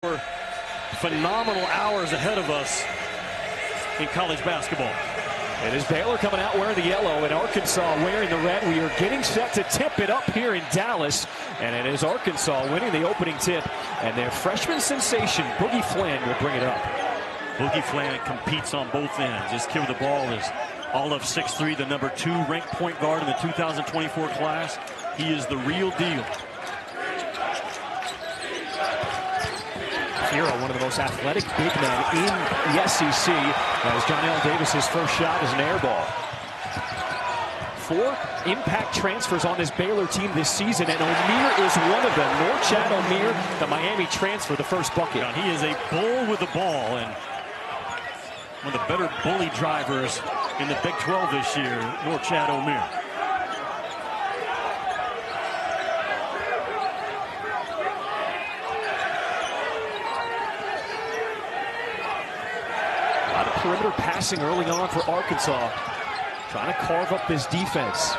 Phenomenal hours ahead of us in college basketball. It is Baylor coming out wearing the yellow and Arkansas wearing the red. We are getting set to tip it up here in Dallas. And it is Arkansas winning the opening tip. And their freshman sensation, Boogie Flan, will bring it up. Boogie Flan competes on both ends. This kid with the ball is all of 6'3", the number 2 ranked point guard in the 2024 class. He is the real deal. Hero, one of the most athletic big men in the SEC. As John L. Davis's first shot is an air ball. 4 impact transfers on this Baylor team this season, and Omier is one of them. Norchad Omier, the Miami transfer, the first bucket. Now, he is a bull with the ball, and one of the better bully drivers in the Big 12 this year, Norchad Omier. Perimeter passing early on for Arkansas, trying to carve up this defense.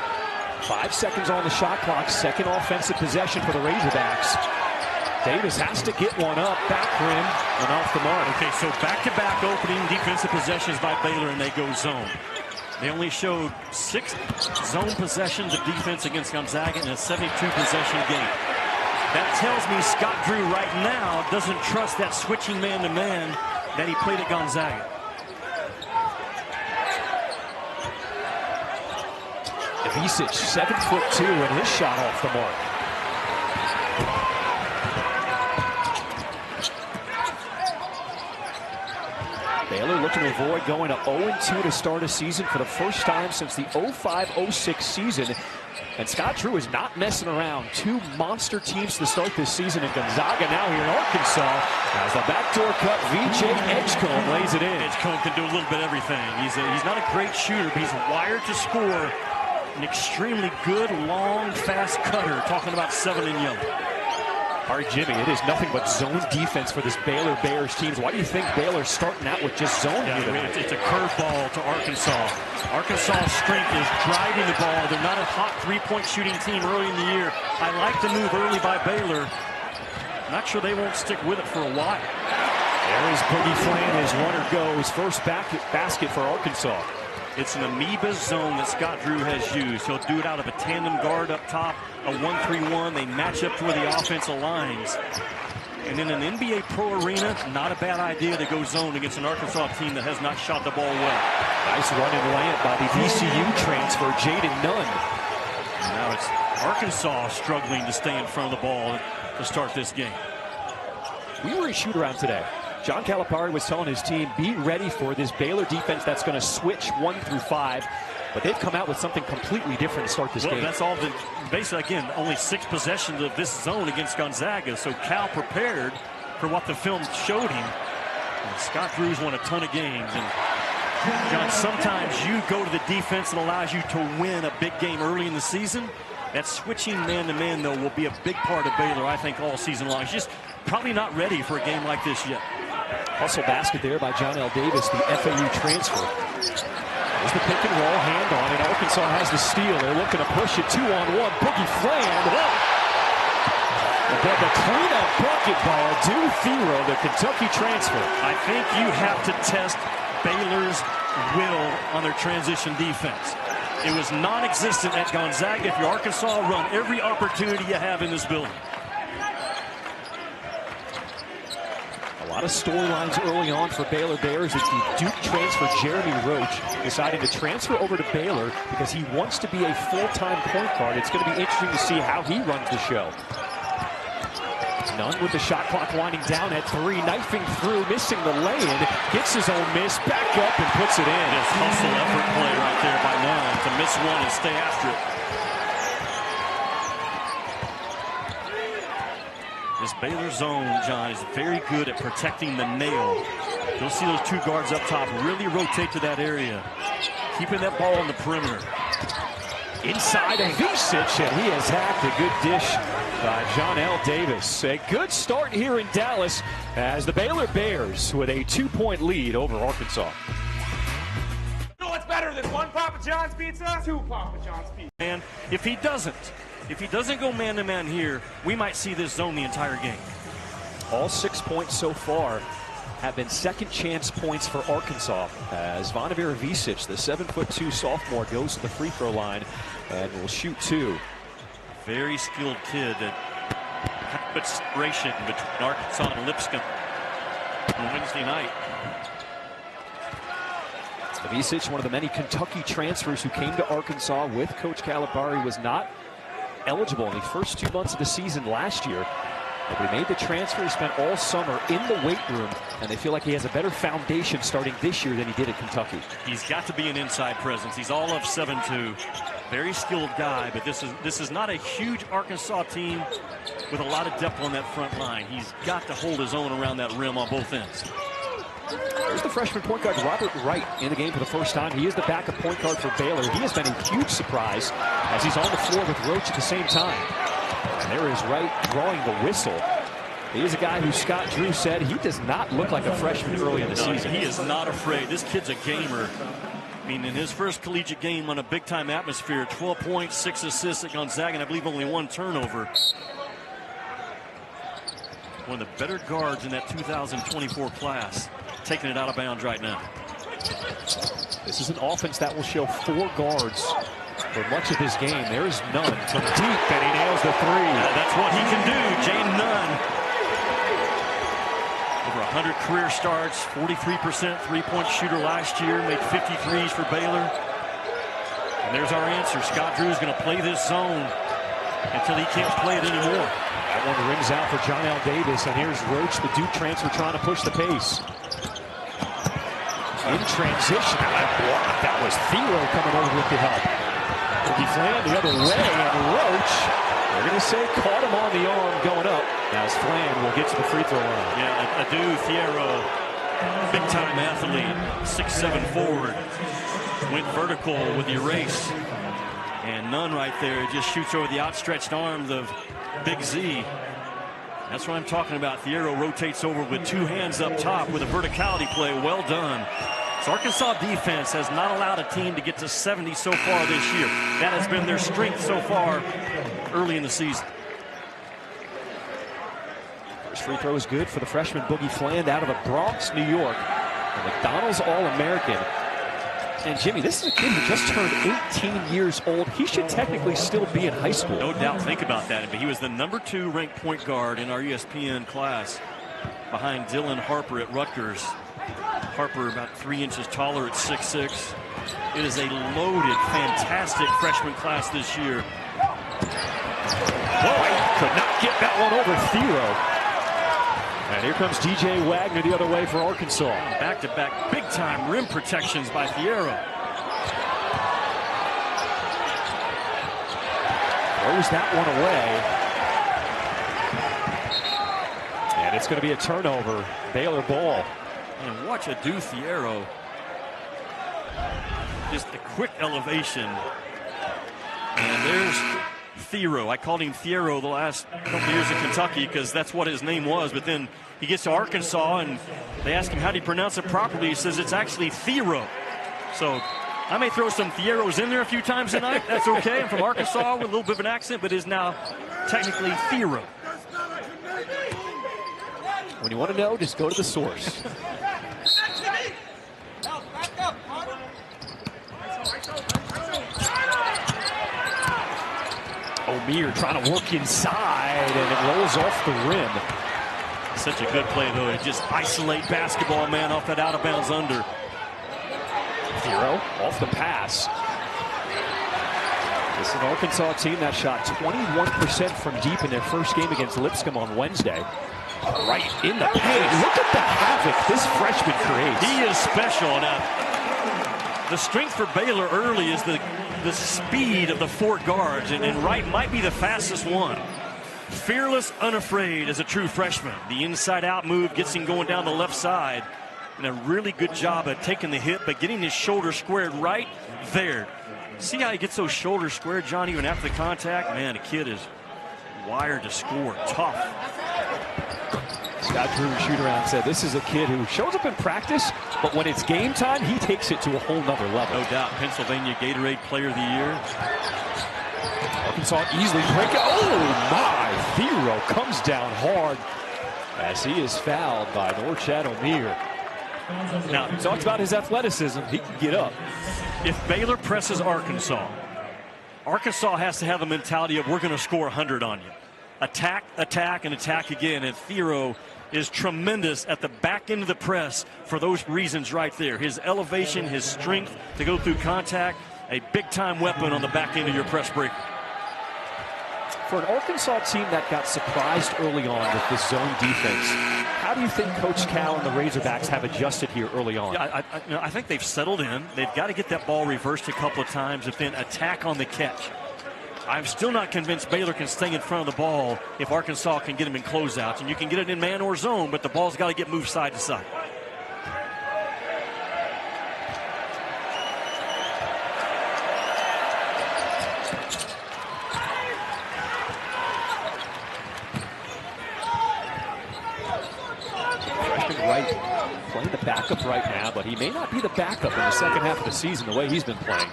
5 seconds on the shot clock, second offensive possession for the Razorbacks. Davis has to get one up, back rim, and off the mark. Okay, so back-to-back opening defensive possessions by Baylor, and they go zone. They only showed 6 zone possessions of defense against Gonzaga in a 72-possession game. That tells me Scott Drew right now doesn't trust that switching man-to-man that he played at Gonzaga. Visic, 7'2", and his shot off the mark. Baylor looking to avoid going to 0-2 to start a season for the first time since the 05-06 season. And Scott Drew is not messing around. 2 monster teams to start this season in Gonzaga, now here in Arkansas. As the backdoor cut, VJ Edgecombe lays it in. Edgecombe can do a little bit of everything. He's not a great shooter, but he's wired to score. An extremely good, long, fast cutter. Talking about 7 in yellow. All right, Jimmy, it is nothing but zone defense for this Baylor Bears teams. Why do you think Baylor's starting out with just zone? It's a curveball to Arkansas. Arkansas' strength is driving the ball. They're not a hot three-point shooting team early in the year. I like the move early by Baylor. Not sure they won't stick with it for a while. There is Boogie Flan. His runner goes. First basket for Arkansas. It's an amoeba zone that Scott Drew has used. He'll do it out of a tandem guard up top, a 1-3-1. They match up to where the offense aligns. And in an NBA Pro arena, not a bad idea to go zone against an Arkansas team that has not shot the ball well. Nice run and layup by the VCU transfer, Jayden Nunn. Now it's Arkansas struggling to stay in front of the ball to start this game. We were in shoot-around today. John Calipari was telling his team, be ready for this Baylor defense that's going to switch 1 through 5. But they've come out with something completely different to start this game. That's all basically, again, only 6 possessions of this zone against Gonzaga. So Cal prepared for what the film showed him. And Scott Drew's won a ton of games. And John, sometimes you go to the defense that allows you to win a big game early in the season. That switching man-to-man, though, will be a big part of Baylor, I think, all season long. He's just probably not ready for a game like this yet. Hustle basket there by John L. Davis, the FAU transfer. There's the pick and roll, hand on, and Arkansas has the steal. They're looking to push it 2-on-1. Boogie Flan. But the cleanup bucket ball, Due Thero, the Kentucky transfer. I think you have to test Baylor's will on their transition defense. It was non-existent at Gonzaga. If you're Arkansas, run every opportunity you have in this building. A lot of storylines early on for Baylor Bears as the Duke transfer Jeremy Roach deciding to transfer over to Baylor because he wants to be a full-time point guard. It's going to be interesting to see how he runs the show. Nunn with the shot clock winding down at 3, knifing through, missing the lay-in, gets his own miss, back up and puts it in. This hustle effort play right there by Nunn to miss one and stay after it. This Baylor zone, John, is very good at protecting the nail. You'll see those 2 guards up top really rotate to that area, keeping that ball on the perimeter. Inside of Visic, and he has hacked a good dish by John L. Davis. A good start here in Dallas as the Baylor Bears with a 2-point lead over Arkansas. You know what's better than 1 Papa John's pizza? 2 Papa John's pizza. And if he doesn't go man-to-man here, we might see this zone the entire game. All 6 points so far have been second chance points for Arkansas, as Zvonimir Visic, the 7'2" sophomore, goes to the free throw line and will shoot 2. Very skilled kid that puts separation between Arkansas and Lipscomb on Wednesday night. Visic, one of the many Kentucky transfers who came to Arkansas with Coach Calipari, was not eligible in the first 2 months of the season last year. But he made the transfer. He spent all summer in the weight room, and they feel like he has a better foundation starting this year than he did at Kentucky. He's got to be an inside presence. He's all of 7'2". Very skilled guy, but this is not a huge Arkansas team with a lot of depth on that front line. He's got to hold his own around that rim on both ends. There's the freshman point guard Robert Wright in the game for the first time. He is the backup point guard for Baylor. He has been a huge surprise as he's on the floor with Roach at the same time. And there is Wright drawing the whistle. He is a guy who Scott Drew said he does not look like a freshman early in the season. He is not afraid. This kid's a gamer. I mean, in his first collegiate game on a big-time atmosphere, 12 points, 6 assists at Gonzaga, and I believe only 1 turnover. One of the better guards in that 2024 class, taking it out of bounds right now. This is an offense that will show 4 guards for much of this game. There's Nunn from deep, and he nails the 3. That's what he can do, Jayden Nunn. Over 100 career starts, 43% three-point shooter last year, made 53s for Baylor. And there's our answer. Scott Drew is going to play this zone until he can't play it anymore. That one rings out for John L. Davis, and here's Roach, the Duke transfer, trying to push the pace. In transition, that was Theo coming over with the help. He Flan the other way, and Roach, they're going to say, caught him on the arm going up. As Flan will get to the free throw line. Yeah, Adu Thiero, big-time athlete, 6'7" forward, went vertical with the erase. And Nunn right there just shoots over the outstretched arms of Big Z. That's what I'm talking about. Thiero rotates over with 2 hands up top with a verticality play. Well done. So Arkansas defense has not allowed a team to get to 70 so far this year. That has been their strength so far early in the season. First free throw is good for the freshman Boogie Fland out of the Bronx, New York. A McDonald's All-American. And Jimmy, this is a kid who just turned 18 years old. He should technically still be in high school. No doubt. Think about that. But he was the #2 ranked point guard in our ESPN class behind Dylan Harper at Rutgers. Harper about 3 inches taller at 6'6". It is a loaded, fantastic freshman class this year. Whoa, could not get that one over Thiero. And here comes DJ Wagner the other way for Arkansas. Back-to-back big-time rim protections by Thiero. Throws that one away. And it's going to be a turnover. Baylor ball. And watch Adu Thiero. Just a quick elevation. And there's Thiero. I called him Thiero the last couple of years in Kentucky because that's what his name was. But then he gets to Arkansas and they ask him how do you pronounce it properly. He says it's actually Thiero. So I may throw some Thieros in there a few times tonight. That's okay. I'm from Arkansas with a little bit of an accent, but it is now technically Thiero. When you want to know, just go to the source. Omier trying to work inside, and it rolls off the rim. Such a good play, though, to just isolate basketball man off that out-of-bounds under. Thiero off the pass. This is an Arkansas team that shot 21% from deep in their first game against Lipscomb on Wednesday. Right in the paint. Look at the havoc this freshman creates. He is special. Now, the strength for Baylor early is the speed of the 4 guards, and Wright might be the fastest one. Fearless, unafraid as a true freshman. The inside-out move gets him going down the left side. And a really good job at taking the hit, but getting his shoulder squared right there. See how he gets those shoulders squared, John, even after the contact? Man, the kid is wired to score. Tough. Scott Drew, shoot-around, said this is a kid who shows up in practice, but when it's game time, he takes it to a whole nother level. No doubt. Pennsylvania Gatorade Player of the Year. Arkansas easily break it. Oh, my. Thiero comes down hard as he is fouled by Norchad Omier. Now, he talked about his athleticism. He can get up. If Baylor presses Arkansas, Arkansas has to have the mentality of we're going to score 100 on you. Attack, attack, and attack again. And Thiero is tremendous at the back end of the press for those reasons right there. His elevation, his strength to go through contact, a big-time weapon on the back end of your press break. For an Arkansas team that got surprised early on with this zone defense, how do you think Coach Cal and the Razorbacks have adjusted here early on? Yeah, I think they've settled in. They've got to get that ball reversed a couple of times and then attack on the catch. I'm still not convinced Baylor can stay in front of the ball if Arkansas can get them in closeouts. And you can get it in man or zone, but the ball's got to get moved side to side. Playing the backup right now, but he may not be the backup in the second half of the season the way he's been playing.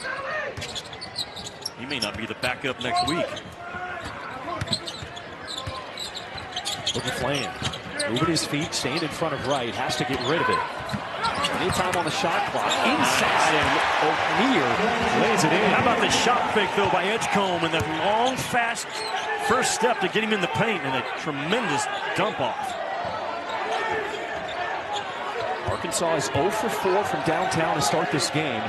He may not be the backup next week. Look at Flan. Moving his feet, staying in front of right, has to get rid of it. Anytime on the shot clock, inside, and Omier lays it in. How about the shot fake, though, by Edgecombe, and that long, fast first step to get him in the paint, and a tremendous dump off. Arkansas is 0 for 4 from downtown to start this game.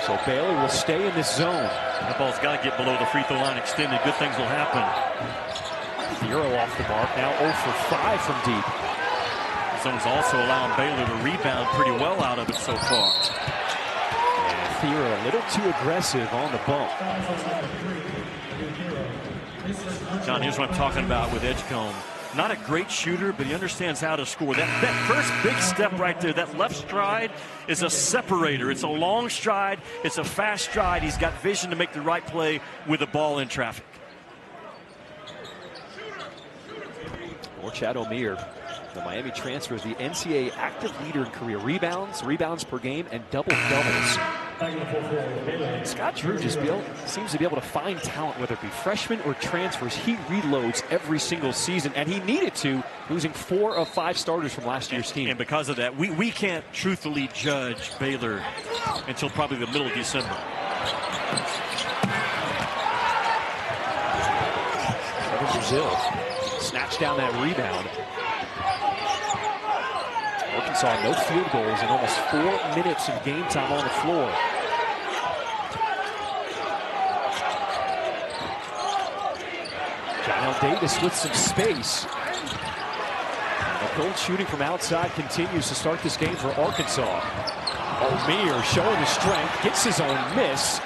So Baylor will stay in this zone. The ball's got to get below the free throw line extended. Good things will happen. Thiero off the mark, now 0 for 5 from deep. The zone's also allowing Baylor to rebound pretty well out of it so far. And Thiero a little too aggressive on the bump. John, here's what I'm talking about with Edgecombe. Not a great shooter, but he understands how to score. That first big step right there, that left stride is a separator. It's a long stride. It's a fast stride. He's got vision to make the right play with the ball in traffic. Norchad Omier, the Miami transfer, is the NCAA active leader in career rebounds per game, and double-doubles. Scott Drew just seems to be able to find talent, whether it be freshmen or transfers. He reloads every single season, and he needed to, losing 4 of 5 starters from last year's team. And because of that, we can't truthfully judge Baylor until probably the middle of December. Brazil snatched down that rebound. Arkansas no field goals in almost 4 minutes of game time on the floor. Jonell Davis with some space. The cold shooting from outside continues to start this game for Arkansas. Omier showing his strength, gets his own miss.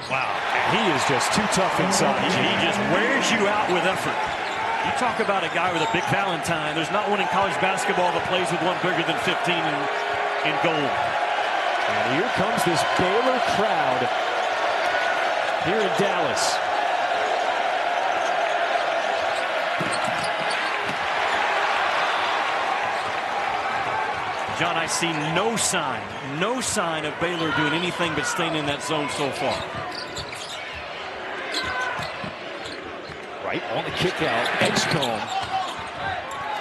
Wow. And he is just too tough inside. He just wears you out with effort. You talk about a guy with a big Valentine. There's not one in college basketball that plays with one bigger than 15 in gold. And here comes this Baylor crowd here in Dallas. John, I see no sign of Baylor doing anything but staying in that zone so far. Right on the kick out, Edgecombe.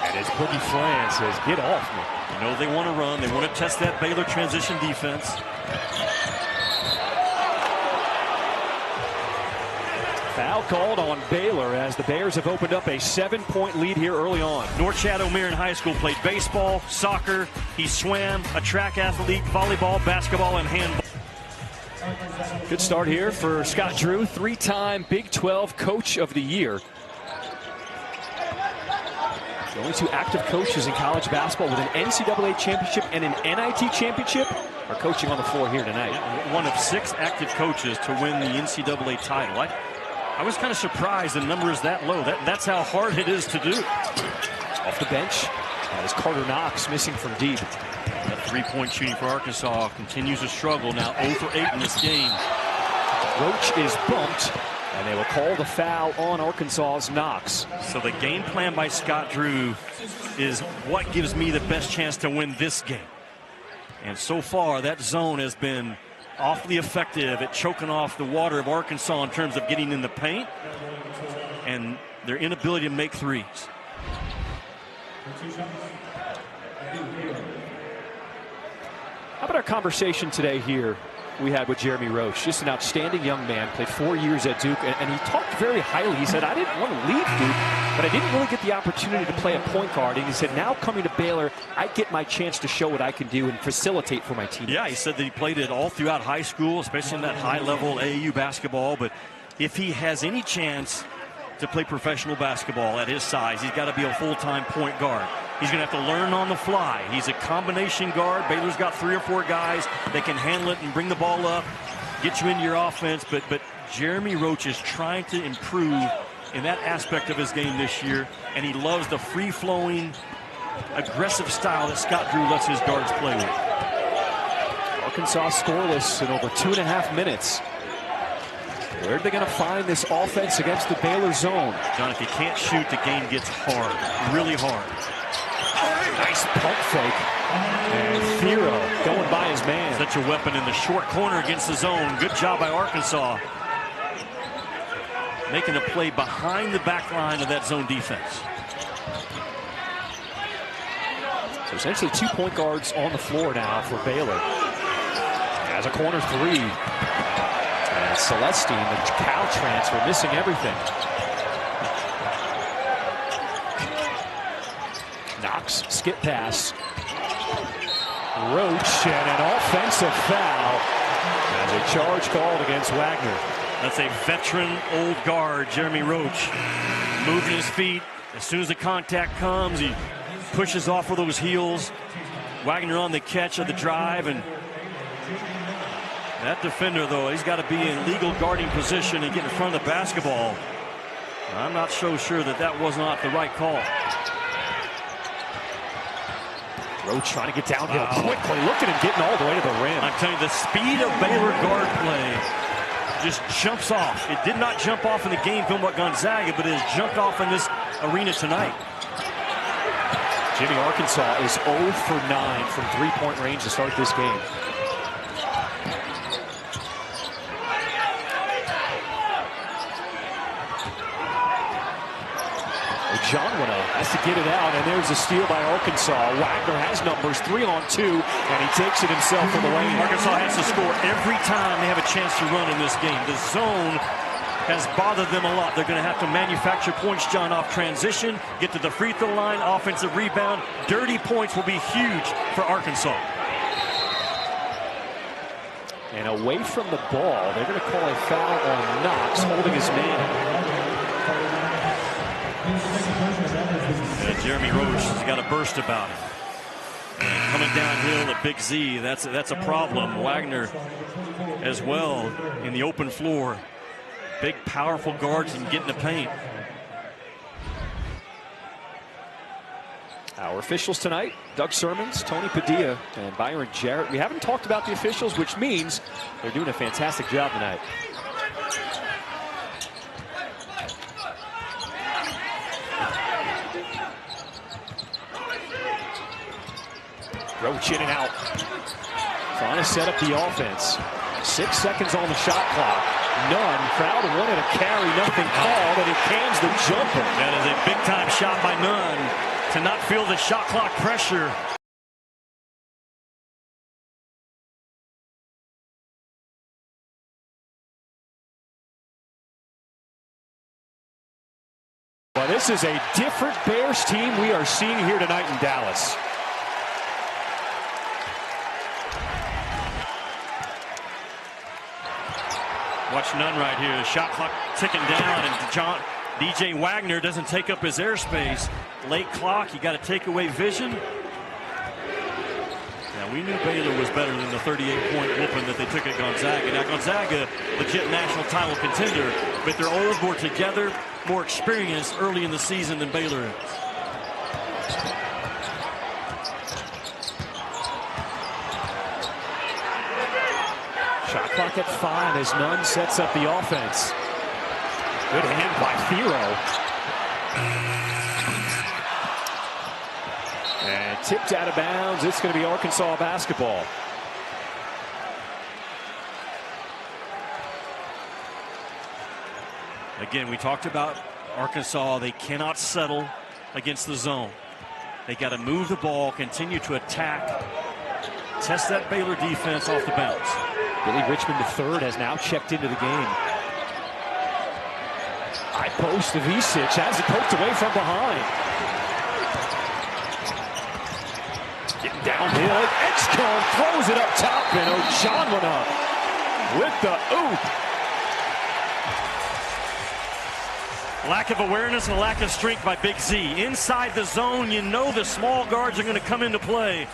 And as Boogie Flan says, get off me. You know they want to run. They want to test that Baylor transition defense. Foul called on Baylor as the Bears have opened up a 7-point lead here early on. Norchad Omier in high school played baseball, soccer. He swam, a track athlete, volleyball, basketball, and handball. Good start here for Scott Drew, 3-time Big 12 Coach of the Year. The only 2 active coaches in college basketball with an NCAA championship and an NIT championship are coaching on the floor here tonight. One of 6 active coaches to win the NCAA title. I was kind of surprised the number is that low. That's how hard it is to do. Off the bench, that is Carter Knox missing from deep. That 3-point shooting for Arkansas continues to struggle. Now 0 for 8 in this game. Roach is bumped, and they will call the foul on Arkansas's Knox. So the game plan by Scott Drew is what gives me the best chance to win this game. And so far, that zone has been awfully effective at choking off the water of Arkansas in terms of getting in the paint and their inability to make threes. How about our conversation today here we had with Jeremy Roach? Just an outstanding young man, played 4 years at Duke, and he talked very highly. He said, I didn't want to leave Duke, but I didn't really get the opportunity to play a point guard. And he said, now coming to Baylor, I get my chance to show what I can do and facilitate for my team. Yeah, he said that he played it all throughout high school, especially in that high-level AAU basketball. But if he has any chance to play professional basketball at his size, he's got to be a full-time point guard. He's going to have to learn on the fly. He's a combination guard. Baylor's got 3 or 4 guys that can handle it and bring the ball up, get you into your offense. But Jeremy Roach is trying to improve in that aspect of his game this year, and he loves the free-flowing, aggressive style that Scott Drew lets his guards play with. Arkansas scoreless in over 2.5 minutes. Where are they going to find this offense against the Baylor zone? John, if you can't shoot, the game gets hard, really hard. Nice pump fake. And Thero going by his man. Such a weapon in the short corner against the zone. Good job by Arkansas. Making a play behind the back line of that zone defense. So essentially 2 point guards on the floor now for Baylor. As a corner 3. And Celestine, the Cal transfer, missing everything. Knox, skip pass. Roach, and an offensive foul. And a charge called against Wagner. That's a veteran old guard, Jeremy Roach. Moving his feet. As soon as the contact comes, he pushes off with those heels. Wagner on the catch of the drive, and that defender, though, he's got to be in legal guarding position and get in front of the basketball. I'm not so sure that was not the right call. Roach trying to get downhill quickly. Look at him getting all the way to the rim. I'm telling you, the speed of Baylor guard play just jumps off. It did not jump off in the game film at Gonzaga, but it has jumped off in this arena tonight. Jimmy, Arkansas is 0 for 9 from 3-point range to start this game. Jonwinna has to get it out, and there's a steal by Arkansas. Wagner has numbers, 3 on 2, and he takes it himself in the lane. Arkansas has to score every time they have a chance to run in this game. The zone has bothered them a lot. They're going to have to manufacture points, John, off transition, get to the free throw line, offensive rebound. Dirty points will be huge for Arkansas. And away from the ball, they're going to call a foul on Knox, holding his man. Jeremy Roach has got a burst about it. And coming downhill at Big Z, that's a problem. Wagner as well in the open floor. Big, powerful guards can get in the paint. Our officials tonight, Doug Sermons, Tony Padilla, and Byron Jarrett. We haven't talked about the officials, which means they're doing a fantastic job tonight. Roach in and out. Trying to set up the offense. 6 seconds on the shot clock. Nunn, crowd wanted a carry, nothing called, and he cans the jumper. That is a big-time shot by Nunn to not feel the shot clock pressure. Well, this is a different Bears team we are seeing here tonight in Dallas. Watch Nunn right here. The shot clock ticking down, and DJ Wagner doesn't take up his airspace. Late clock, you got to take away vision. Now, we knew Baylor was better than the 38-point whooping that they took at Gonzaga. Now, Gonzaga, legit national title contender, but they're old, more together, more experienced early in the season than Baylor is. Shot clock at 5 as Nunn sets up the offense. Good hand by Thero. And tipped out of bounds. It's going to be Arkansas basketball. Again, we talked about Arkansas. They cannot settle against the zone. They got to move the ball, continue to attack, test that Baylor defense off the bounce. Billy Richmond III has now checked into the game. High post to Visic, has it poked away from behind. Getting downhill, Edgecombe throws it up top, and Ojanwana with the oop. Lack of awareness and a lack of strength by Big Z. Inside the zone, you know the small guards are going to come into play.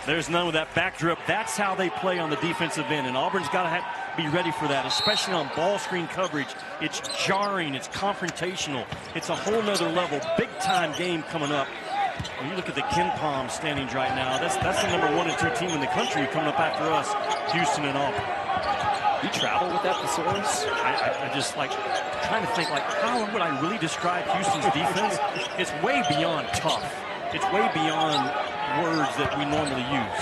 There's none with that backdrip. That's how they play on the defensive end, and Auburn's got to be ready for that, especially on ball screen coverage. It's jarring, it's confrontational, it's a whole nother level. Big-time game coming up. When you look at the Ken Palm standings right now, that's the number 1 and 2 team in the country coming up after us, Houston and Auburn. You travel with that thesaurus? I just like trying to think, like, how would I really describe Houston's defense? It's way beyond tough. It's way beyond words that we normally use.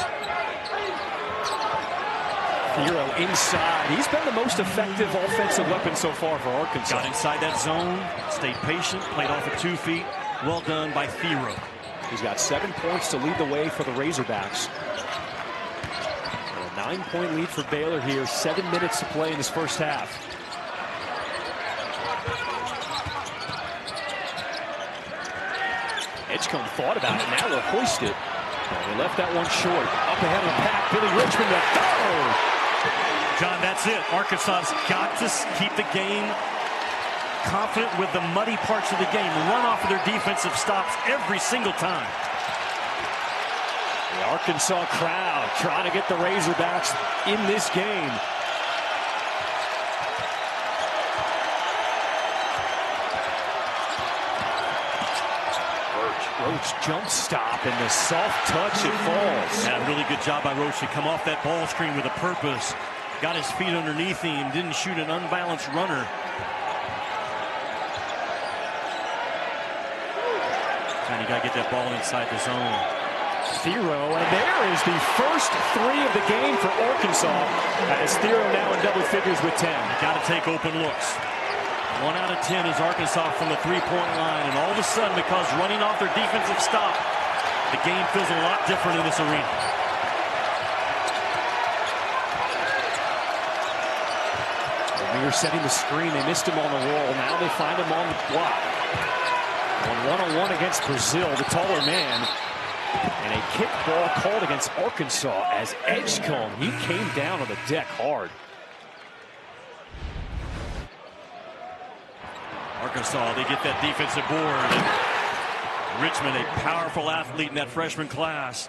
Thiero inside. He's been the most effective offensive weapon so far for Arkansas. Got inside that zone, stayed patient, played off of 2 feet. Well done by Thiero. He's got 7 points to lead the way for the Razorbacks. A 9-point lead for Baylor here. 7 minutes to play in this first half. Edgecombe thought about it. Now they'll hoist it. They left that one short. Up ahead of the pack. Billy Richmond the third. John, that's it. Arkansas's got to keep the game confident with the muddy parts of the game. Run off of their defensive stops every single time. The Arkansas crowd trying to get the Razorbacks in this game. Roach jump stop, and the soft touch, it falls. Yeah, really good job by Roach to come off that ball screen with a purpose. Got his feet underneath him, didn't shoot an unbalanced runner. And you got to get that ball inside the zone. Thiero, and there is the first 3 of the game for Arkansas, as Thiero now in double figures with 10. Got to take open looks. 1 out of 10 is Arkansas from the 3-point line, and all of a sudden, because running off their defensive stop, the game feels a lot different in this arena. Omier setting the screen. They missed him on the wall. Now they find him on the block. On 1-on-1 against Brazil, the taller man. And a kick ball called against Arkansas as Edgecombe, he came down on the deck hard. Arkansas, they get that defensive board. Richmond, a powerful athlete in that freshman class.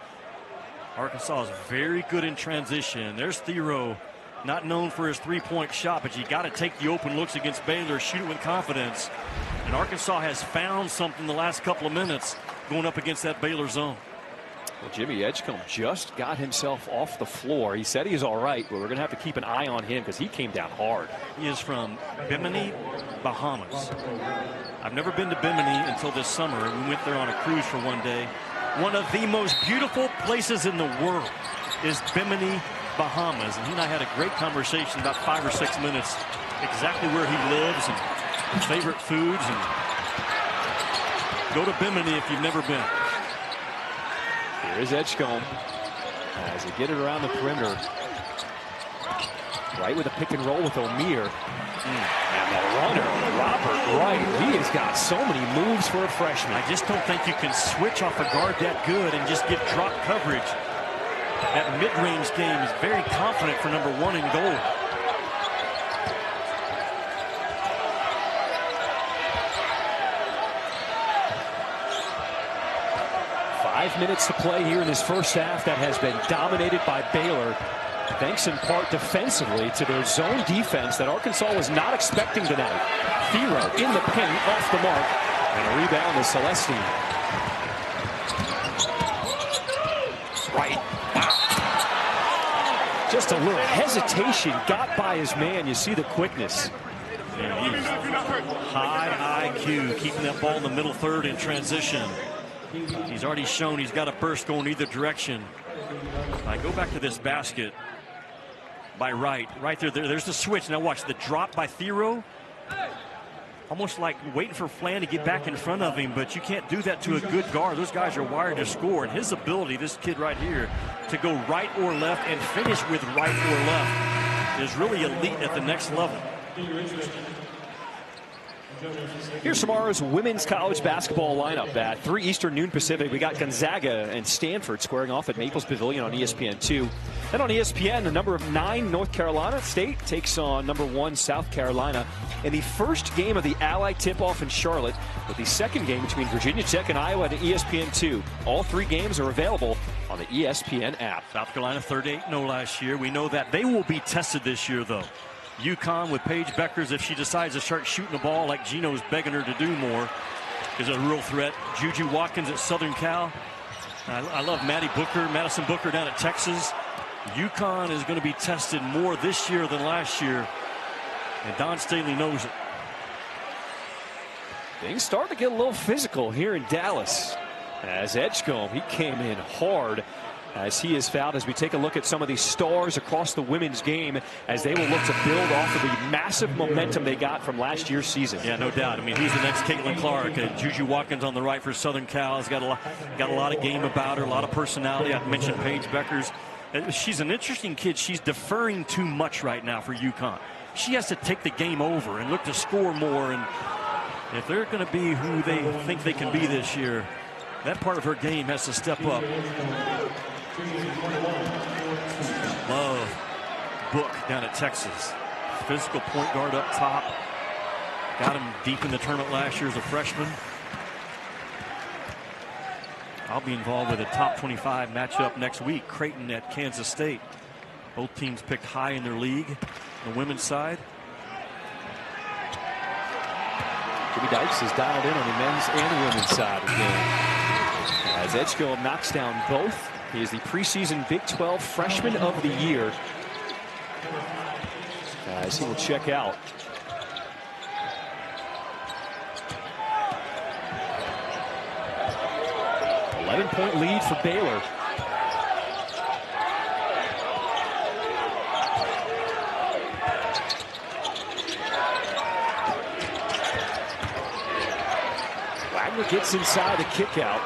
Arkansas is very good in transition. There's Thiero, not known for his 3-point shot, but you got to take the open looks against Baylor, shoot it with confidence. And Arkansas has found something the last couple of minutes going up against that Baylor zone. Well, Jimmy Edgecombe just got himself off the floor. He said he's all right, but we're going to have to keep an eye on him because he came down hard. He is from Bimini, Bahamas. I've never been to Bimini until this summer. We went there on a cruise for one day. One of the most beautiful places in the world is Bimini, Bahamas. And he and I had a great conversation, about 5 or 6 minutes, exactly where he lives and favorite foods. And go to Bimini if you've never been. Here is Edgecombe as they get it around the perimeter. Right with a pick and roll with Omier. And the runner, Robert Wright, he has got so many moves for a freshman. I just don't think you can switch off a guard that good and just get drop coverage. That mid-range game is very confident for number 1 in goal. Five minutes to play here in this first half that has been dominated by Baylor, thanks in part defensively to their zone defense that Arkansas was not expecting tonight. Thiero in the paint, off the mark, and a rebound to Celestine. Right. Wow. Just a little hesitation, got by his man. You see the quickness. High IQ, keeping that ball in the middle third in transition. He's already shown he's got a burst going either direction. I go back to this basket by Wright. Right there, there's the switch. Now watch the drop by Thiero. almost like waiting for Flan to get back in front of him, but you can't do that to a good guard. Those guys are wired to score, and his ability, this kid right here, to go right or left and finish with right or left is really elite at the next level. Here's tomorrow's women's college basketball lineup at 3 Eastern, noon Pacific. We got Gonzaga and Stanford squaring off at Maples Pavilion on ESPN2. Then on ESPN, the number 9 North Carolina State takes on number 1 South Carolina in the first game of the Ally tip-off in Charlotte, with the second game between Virginia Tech and Iowa at ESPN2. All 3 games are available on the ESPN app. South Carolina 38-0 last year. We know that they will be tested this year, though. UConn with Paige Beckers, if she decides to start shooting the ball like Gino's begging her to do more, is a real threat. Juju Watkins at Southern Cal. I love Madison Booker down at Texas. UConn is going to be tested more this year than last year, and Don Staley knows it. Things start to get a little physical here in Dallas, as Edgecombe, he came in hard as he is fouled, as we take a look at some of these stars across the women's game as they will look to build off of the massive momentum they got from last year's season. Yeah, no doubt. I mean, who's the next Caitlin Clark? Juju Watkins on the right for Southern Cal. Has got a lot of game about her, a lot of personality. I mentioned Paige Beckers. She's an interesting kid. She's deferring too much right now for UConn. She has to take the game over and look to score more. And if they're going to be who they think they can be this year, that part of her game has to step up. Love Book down at Texas. Physical point guard up top. Got him deep in the tournament last year as a freshman. I'll be involved with a top 25 matchup next week. Creighton at Kansas State. Both teams picked high in their league on the women's side. Jimmy Dykes is dialed in on the men's and women's side of the game. As Edgecombe knocks down both. He is the preseason Big 12 Freshman of the Year, as he will check out. An 11-point lead for Baylor. Wagner gets inside the kick out.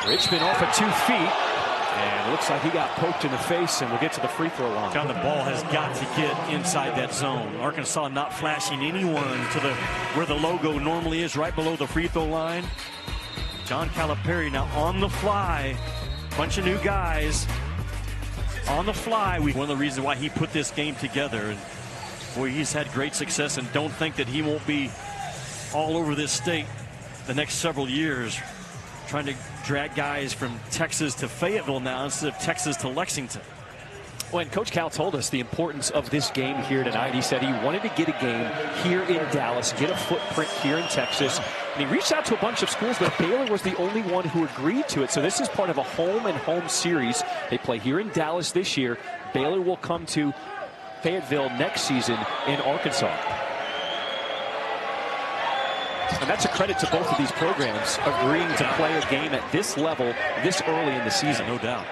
Richmond off of 2 feet, and it looks like he got poked in the face, and we'll get to the free throw line. John, the ball has got to get inside that zone. Arkansas not flashing anyone to where the logo normally is, right below the free throw line. John Calipari now on the fly. Bunch of new guys on the fly. One of the reasons why he put this game together. And boy, he's had great success, and don't think that he won't be all over this state the next several years, trying to drag guys from Texas to Fayetteville now instead of Texas to Lexington. When Coach Cal told us the importance of this game here tonight, he said he wanted to get a game here in Dallas, get a footprint here in Texas. And he reached out to a bunch of schools, but Baylor was the only one who agreed to it. So this is part of a home series. They play here in Dallas this year. Baylor will come to Fayetteville next season in Arkansas. And that's a credit to both of these programs agreeing to play a game at this level this early in the season. No doubt.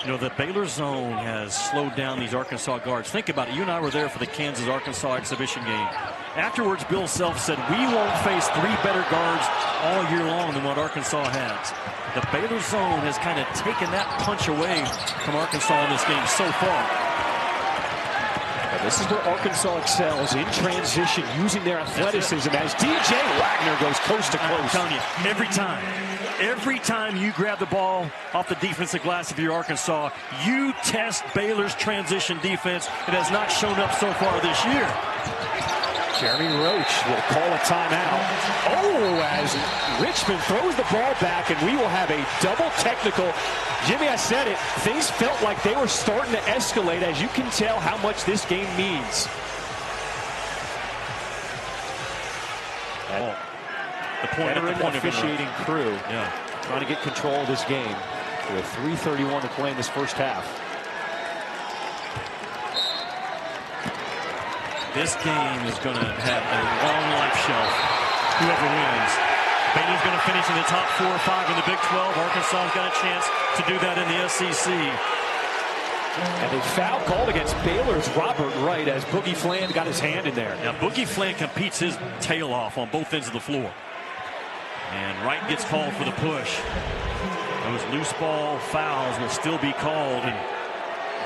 You know, the Baylor zone has slowed down these Arkansas guards. Think about it. You and I were there for the Kansas-Arkansas exhibition game. Afterwards, Bill Self said, we won't face 3 better guards all year long than what Arkansas has. The Baylor zone has kind of taken that punch away from Arkansas in this game so far. This is where Arkansas excels in transition, using their athleticism as DJ Wagner goes coast to coast. I'm telling you, every time you grab the ball off the defensive glass if you're Arkansas, you test Baylor's transition defense. It has not shown up so far this year. Jeremy Roach will call a timeout. Oh, as Richmond throws the ball back, and we will have a double technical. Jimmy, I said it, things felt like they were starting to escalate, as you can tell how much this game means. Veteran officiating crew trying to get control of this game with 3:31 to play in this first half. This game is going to have a long life shelf, whoever wins. Baylor's going to finish in the top 4 or 5 in the Big 12. Arkansas's got a chance to do that in the SEC. And a foul called against Baylor's Robert Wright as Boogie Flan got his hand in there. Now, Boogie Flan competes his tail off on both ends of the floor. And Wright gets called for the push. Those loose ball fouls will still be called. And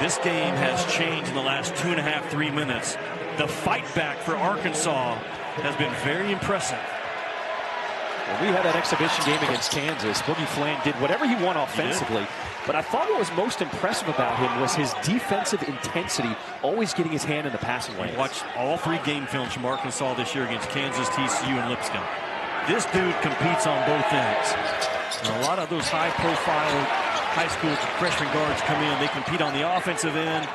this game has changed in the last 2.5, 3 minutes. The fight back for Arkansas has been very impressive. When we had that exhibition game against Kansas, Boogie Flan did whatever he wanted offensively. But I thought what was most impressive about him was his defensive intensity, always getting his hand in the passing lane. Watch all 3 game films from Arkansas this year against Kansas, TCU, and Lipscomb. This dude competes on both ends. And a lot of those high-profile high school freshman guards come in. They compete on the offensive end.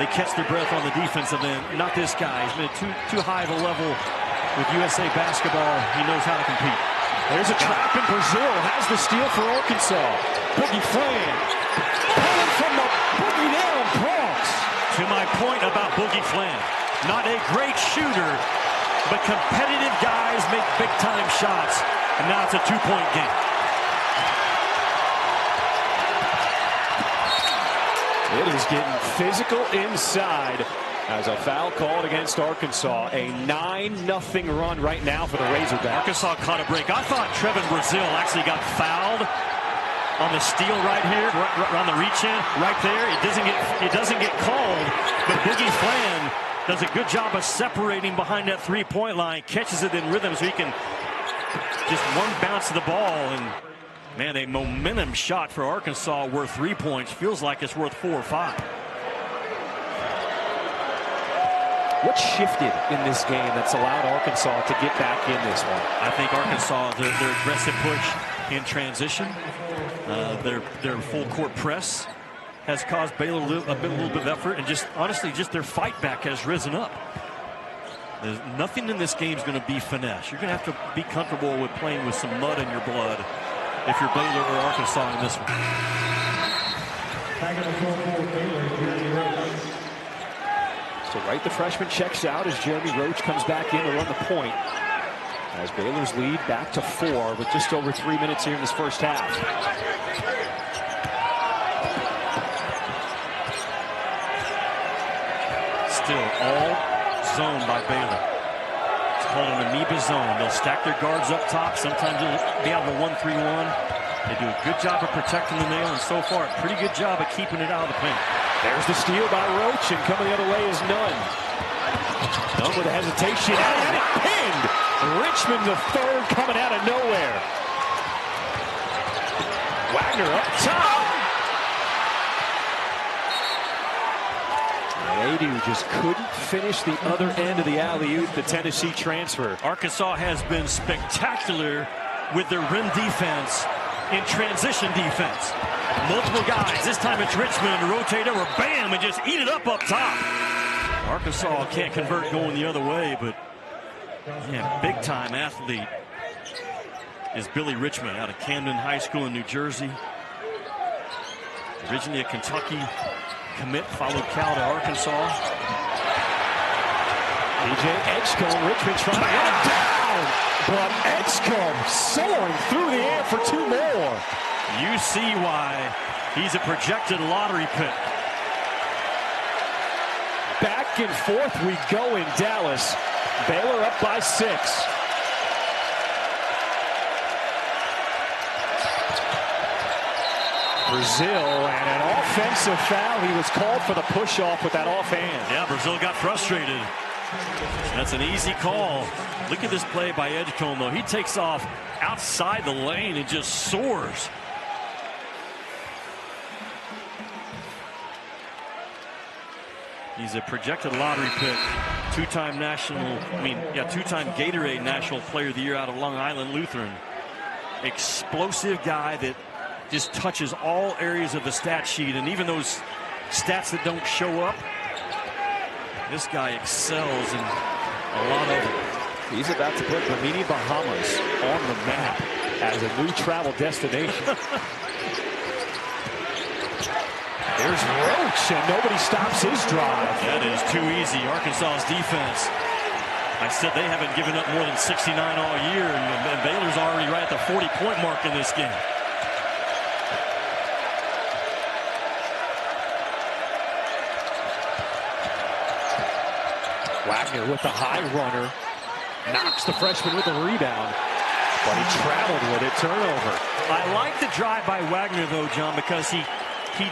They catch their breath on the defensive end. Not this guy. He's been at too high of a level with USA basketball. He knows how to compete. There's a trap, and Brazil has the steal for Arkansas. Boogie Flan pulling from the boogie down Bronx. To my point about Boogie Flan, not a great shooter, but competitive guys make big-time shots, and now it's a 2-point game. It is getting physical inside as a foul called against Arkansas. A 9-0 run right now for the Razorbacks. Arkansas caught a break. I thought Trevin Brazil actually got fouled on the steal right here, on the reach in, right there. It doesn't get called, but Boogie Flan does a good job of separating behind that 3-point line, catches it in rhythm so he can just one bounce of the ball. And man, a momentum shot for Arkansas worth 3 points. Feels like it's worth 4 or 5. What shifted in this game that's allowed Arkansas to get back in this one? I think Arkansas, their aggressive push in transition, their full court press has caused Baylor a little bit of effort, and just honestly, just their fight back has risen up. There's nothing in this game is going to be finesse. You're going to have to be comfortable with playing with some mud in your blood if you're Baylor or Arkansas in this one. So Wright, the freshman, checks out as Jeremy Roach comes back in to run the point. As Baylor's lead back to 4 with just over 3 minutes here in this first half. Still all zone by Baylor. It's called an amoeba zone. They'll stack their guards up top. Sometimes they'll be out of a 1-3-1. They do a good job of protecting the nail, and so far, a pretty good job of keeping it out of the paint. There's the steal by Roach, and coming the other way is Nunn. Nunn with a hesitation, and it pinned. Richmond the third coming out of nowhere. Wagner up top. Adu just couldn't finish the other end of the alley-oop, the Tennessee transfer. Arkansas has been spectacular with their rim defense in transition defense. Multiple guys. This time it's Richmond to rotate over, bam, and just eat it up top. Arkansas can't convert going the other way, but yeah, big-time athlete is Billy Richmond out of Camden High School in New Jersey. Originally a Kentucky commit, followed Cal to Arkansas. DJ Edgecombe, Richmond trying to run it down, but Edgecombe soaring through the air for 2 more. You see why he's a projected lottery pick. Back and forth we go in Dallas. Baylor up by 6. Brazil, and an offensive foul. He was called for the push-off with that offhand. Yeah, Brazil got frustrated. That's an easy call. Look at this play by Edgecombe, though. He takes off outside the lane and just soars. He's a projected lottery pick. Two-time Gatorade National Player of the Year out of Long Island Lutheran. Explosive guy that just touches all areas of the stat sheet, and even those stats that don't show up, this guy excels in a lot of them. He's about to put Bimini, Bahamas on the map as a new travel destination. There's Roach, and nobody stops his drive. That is too easy. Arkansas's defense. I said they haven't given up more than 69 all year, and Baylor's already right at the 40-point mark in this game. Wagner with the high runner. Knocks the freshman with the rebound. But he traveled with it. Turnover. I like the drive by Wagner, though, John, because he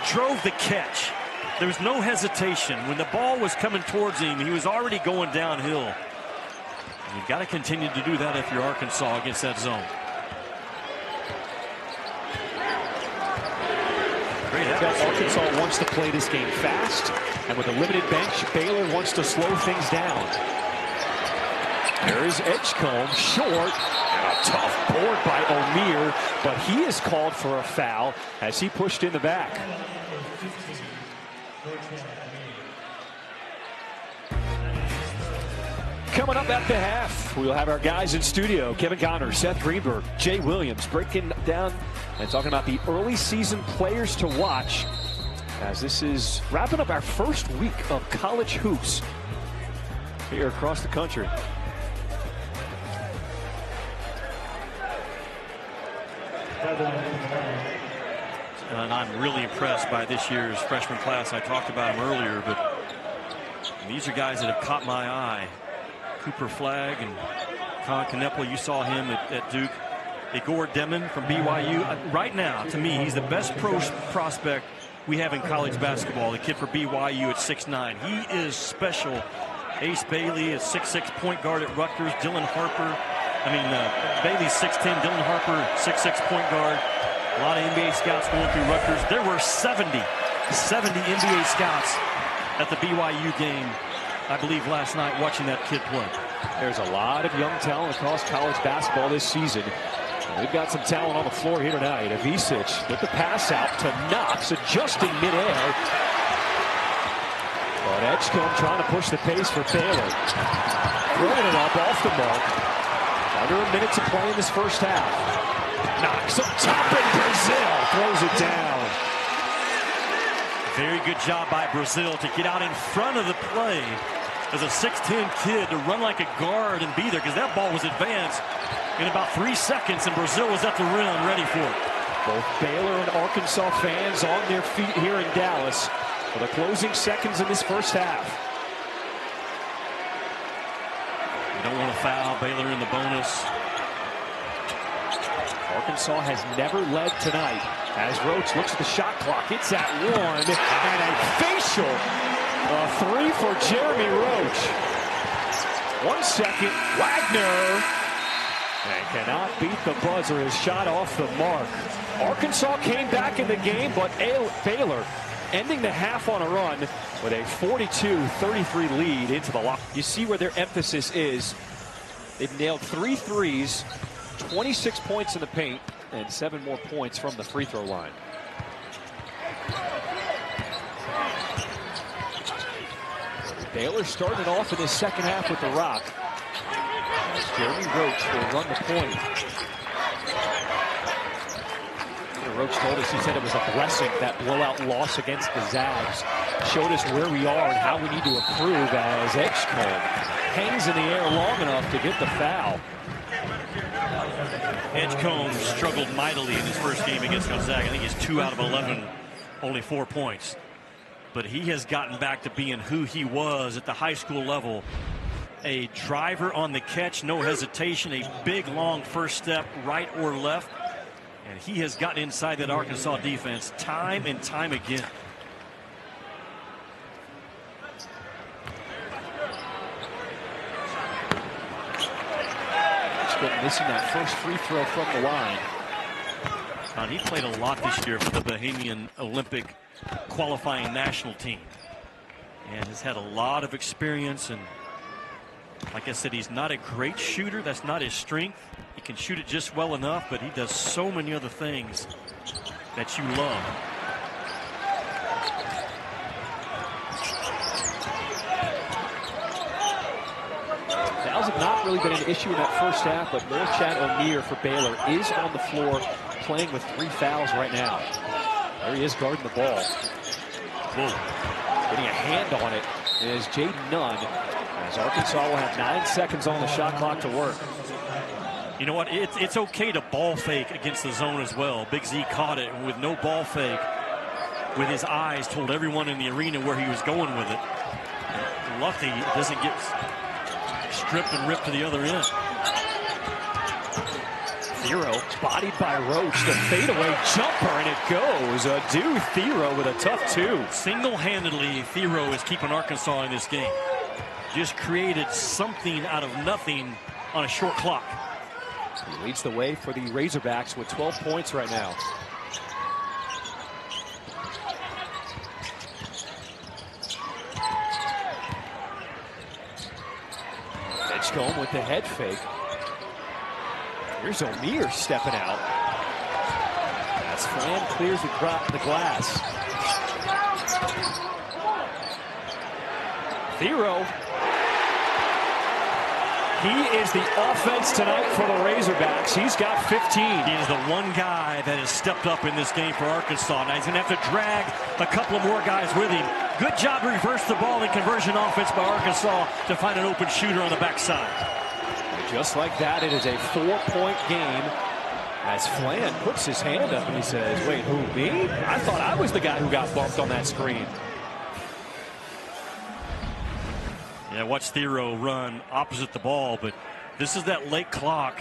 drove the catch. There was no hesitation. When the ball was coming towards him, he was already going downhill. And you've got to continue to do that if you're Arkansas against that zone. Arkansas wants to play this game fast, and with a limited bench, Baylor wants to slow things down. There is Edgecombe, short, and a tough board by Omier, but he is called for a foul as he pushed in the back. Coming up at the half, we'll have our guys in studio. Kevin Connor, Seth Greenberg, Jay Williams breaking down and talking about the early season players to watch as this is wrapping up our first week of college hoops here across the country. And I'm really impressed by this year's freshman class. I talked about them earlier, but these are guys that have caught my eye. Cooper Flagg and Con Kneppel, you saw him at Duke. Igor Demon from BYU. Right now, to me, he's the best prospect we have in college basketball. The kid for BYU at 6'9". He is special. Ace Bailey, a 6'6" point guard at Rutgers. Dylan Harper. Bailey's 6'10", Dylan Harper, 6'6" point guard. A lot of NBA scouts going through Rutgers. There were 70 NBA scouts at the BYU game, I believe, last night watching that kid play. There's a lot of young talent across college basketball this season. We've got some talent on the floor here tonight. Avicic with the pass out to Knox, adjusting midair. But Edgecombe trying to push the pace for Baylor. Throwing it up off the mark. Under a minute to play in this first half. Knox up top, and Brazil throws it down. Very good job by Brazil to get out in front of the play as a 6'10" kid to run like a guard and be there, because that ball was advanced in about 3 seconds, and Brazil was at the rim ready for it. Both Baylor and Arkansas fans on their feet here in Dallas for the closing seconds in this first half. You don't want to foul. Baylor in the bonus. Arkansas has never led tonight. As Roach looks at the shot clock, it's at 1, and a facial. A 3 for Jeremy Roach. 1 second, Wagner. And cannot beat the buzzer. His shot off the mark. Arkansas came back in the game, but Baylor ending the half on a run with a 42-33 lead into the lock. You see where their emphasis is. They've nailed 3 threes, 26 points in the paint, and 7 more points from the free throw line. Baylor started off in his second half with the rock. As Jeremy Roach will run the point. Roach told us, he said it was a blessing, that blowout loss against the Zags. Showed us where we are and how we need to improve, as Edgecombe hangs in the air long enough to get the foul. Edgecombe struggled mightily in his first game against Gonzaga. I think he's 2 out of 11, only 4 points. But he has gotten back to being who he was at the high school level. A driver on the catch, no hesitation, a big, long first step, right or left. And he has gotten inside that Arkansas defense time and time again. Missing that first free throw from the line. And he played a lot this year for the Bahamian Olympic qualifying national team. And has had a lot of experience. And like I said, he's not a great shooter. That's not his strength. He can shoot it just well enough, but he does so many other things that you love. Fouls have not really been an issue in that first half, but Norchad Omier for Baylor is on the floor playing with 3 fouls right now. There he is guarding the ball. Whoa. Getting a hand on it is Jayden Nunn, as Arkansas will have 9 seconds on the shot clock to work. You know what? It's okay to ball fake against the zone as well. Big Z caught it with no ball fake. With his eyes, told everyone in the arena where he was going with it. Lucky it doesn't get stripped and ripped to the other end. Thero bodied by Roach, the fadeaway jumper, and it goes. Adu Thero with a tough two. Single-handedly, Thero is keeping Arkansas in this game. Just created something out of nothing on a short clock. He leads the way for the Razorbacks with 12 points right now. Edgecombe with the head fake. Here's Omier stepping out. As Flan clears the glass. Thero. He is the offense tonight for the Razorbacks. He's got 15. He is the one guy that has stepped up in this game for Arkansas. Now he's going to have to drag a couple of more guys with him. Good job to reverse the ball in conversion offense by Arkansas to find an open shooter on the backside. Just like that, it is a 4-point game as Flan puts his hand up and he says, wait, who, me? I thought I was the guy who got bumped on that screen. Yeah, watch Thero run opposite the ball, but this is that late clock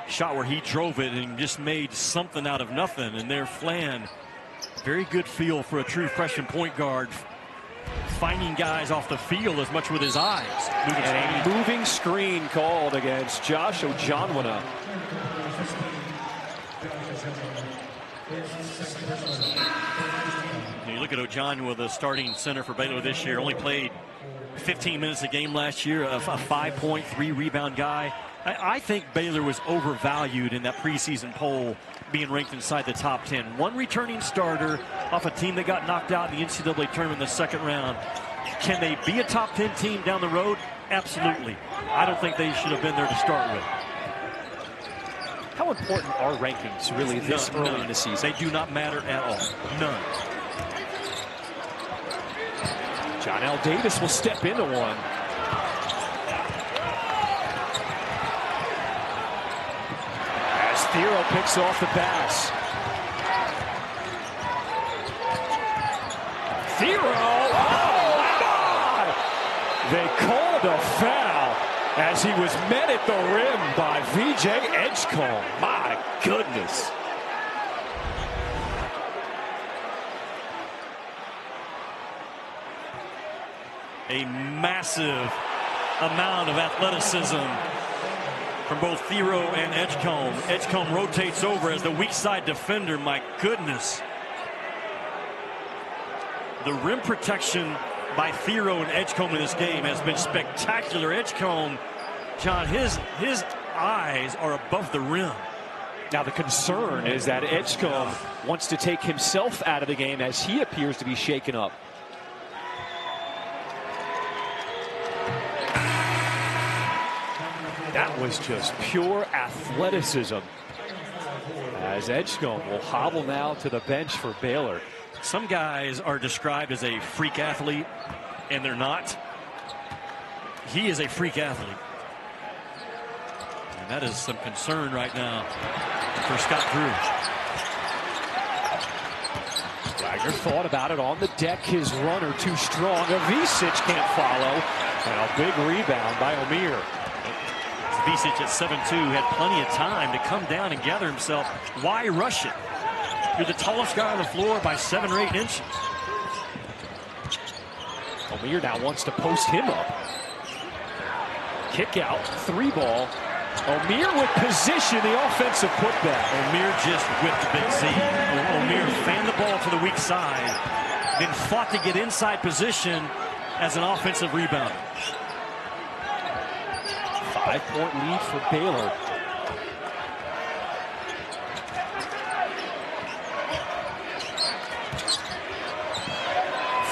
shot where he drove it and just made something out of nothing. And there, Flan, very good feel for a true freshman point guard, finding guys off the field as much with his eyes. And a moving screen called against Josh Ojanwuna. You look at Ojanwuna, the starting center for Baylor this year, only played 15 minutes a game last year, a 5.3 rebound guy. I think Baylor was overvalued in that preseason poll, being ranked inside the top 10. One returning starter off a team that got knocked out in the NCAA tournament in the second round. Can they be a top 10 team down the road? Absolutely. I don't think they should have been there to start with. How important are rankings really this early in the season? They do not matter at all. None. John L. Davis will step into one. As Thero picks off the pass. Thero! Oh, my! They called a foul as he was met at the rim by VJ Edgecombe. My goodness. A massive amount of athleticism from both Thero and Edgecombe. Edgecombe rotates over as the weak side defender. My goodness. The rim protection by Thero and Edgecombe in this game has been spectacular. Edgecombe, John, his eyes are above the rim. Now the concern is that Edgecombe wants to take himself out of the game as he appears to be shaken up. That was just pure athleticism as Edgecombe will hobble now to the bench for Baylor. Some guys are described as a freak athlete, and they're not. He is a freak athlete. And that is some concern right now for Scott Drew. Wagner thought about it on the deck. His runner too strong. Avicic can't follow. And a big rebound by Omier. Avicic at 7'2" had plenty of time to come down and gather himself. Why rush it? You're the tallest guy on the floor by 7 or 8 inches. Omier now wants to post him up. Kick out, 3-ball. Omier with position, the offensive putback. Omier just whipped Big Z. Omier fanned the ball to the weak side, then fought to get inside position as an offensive rebounder. 5-point lead for Baylor.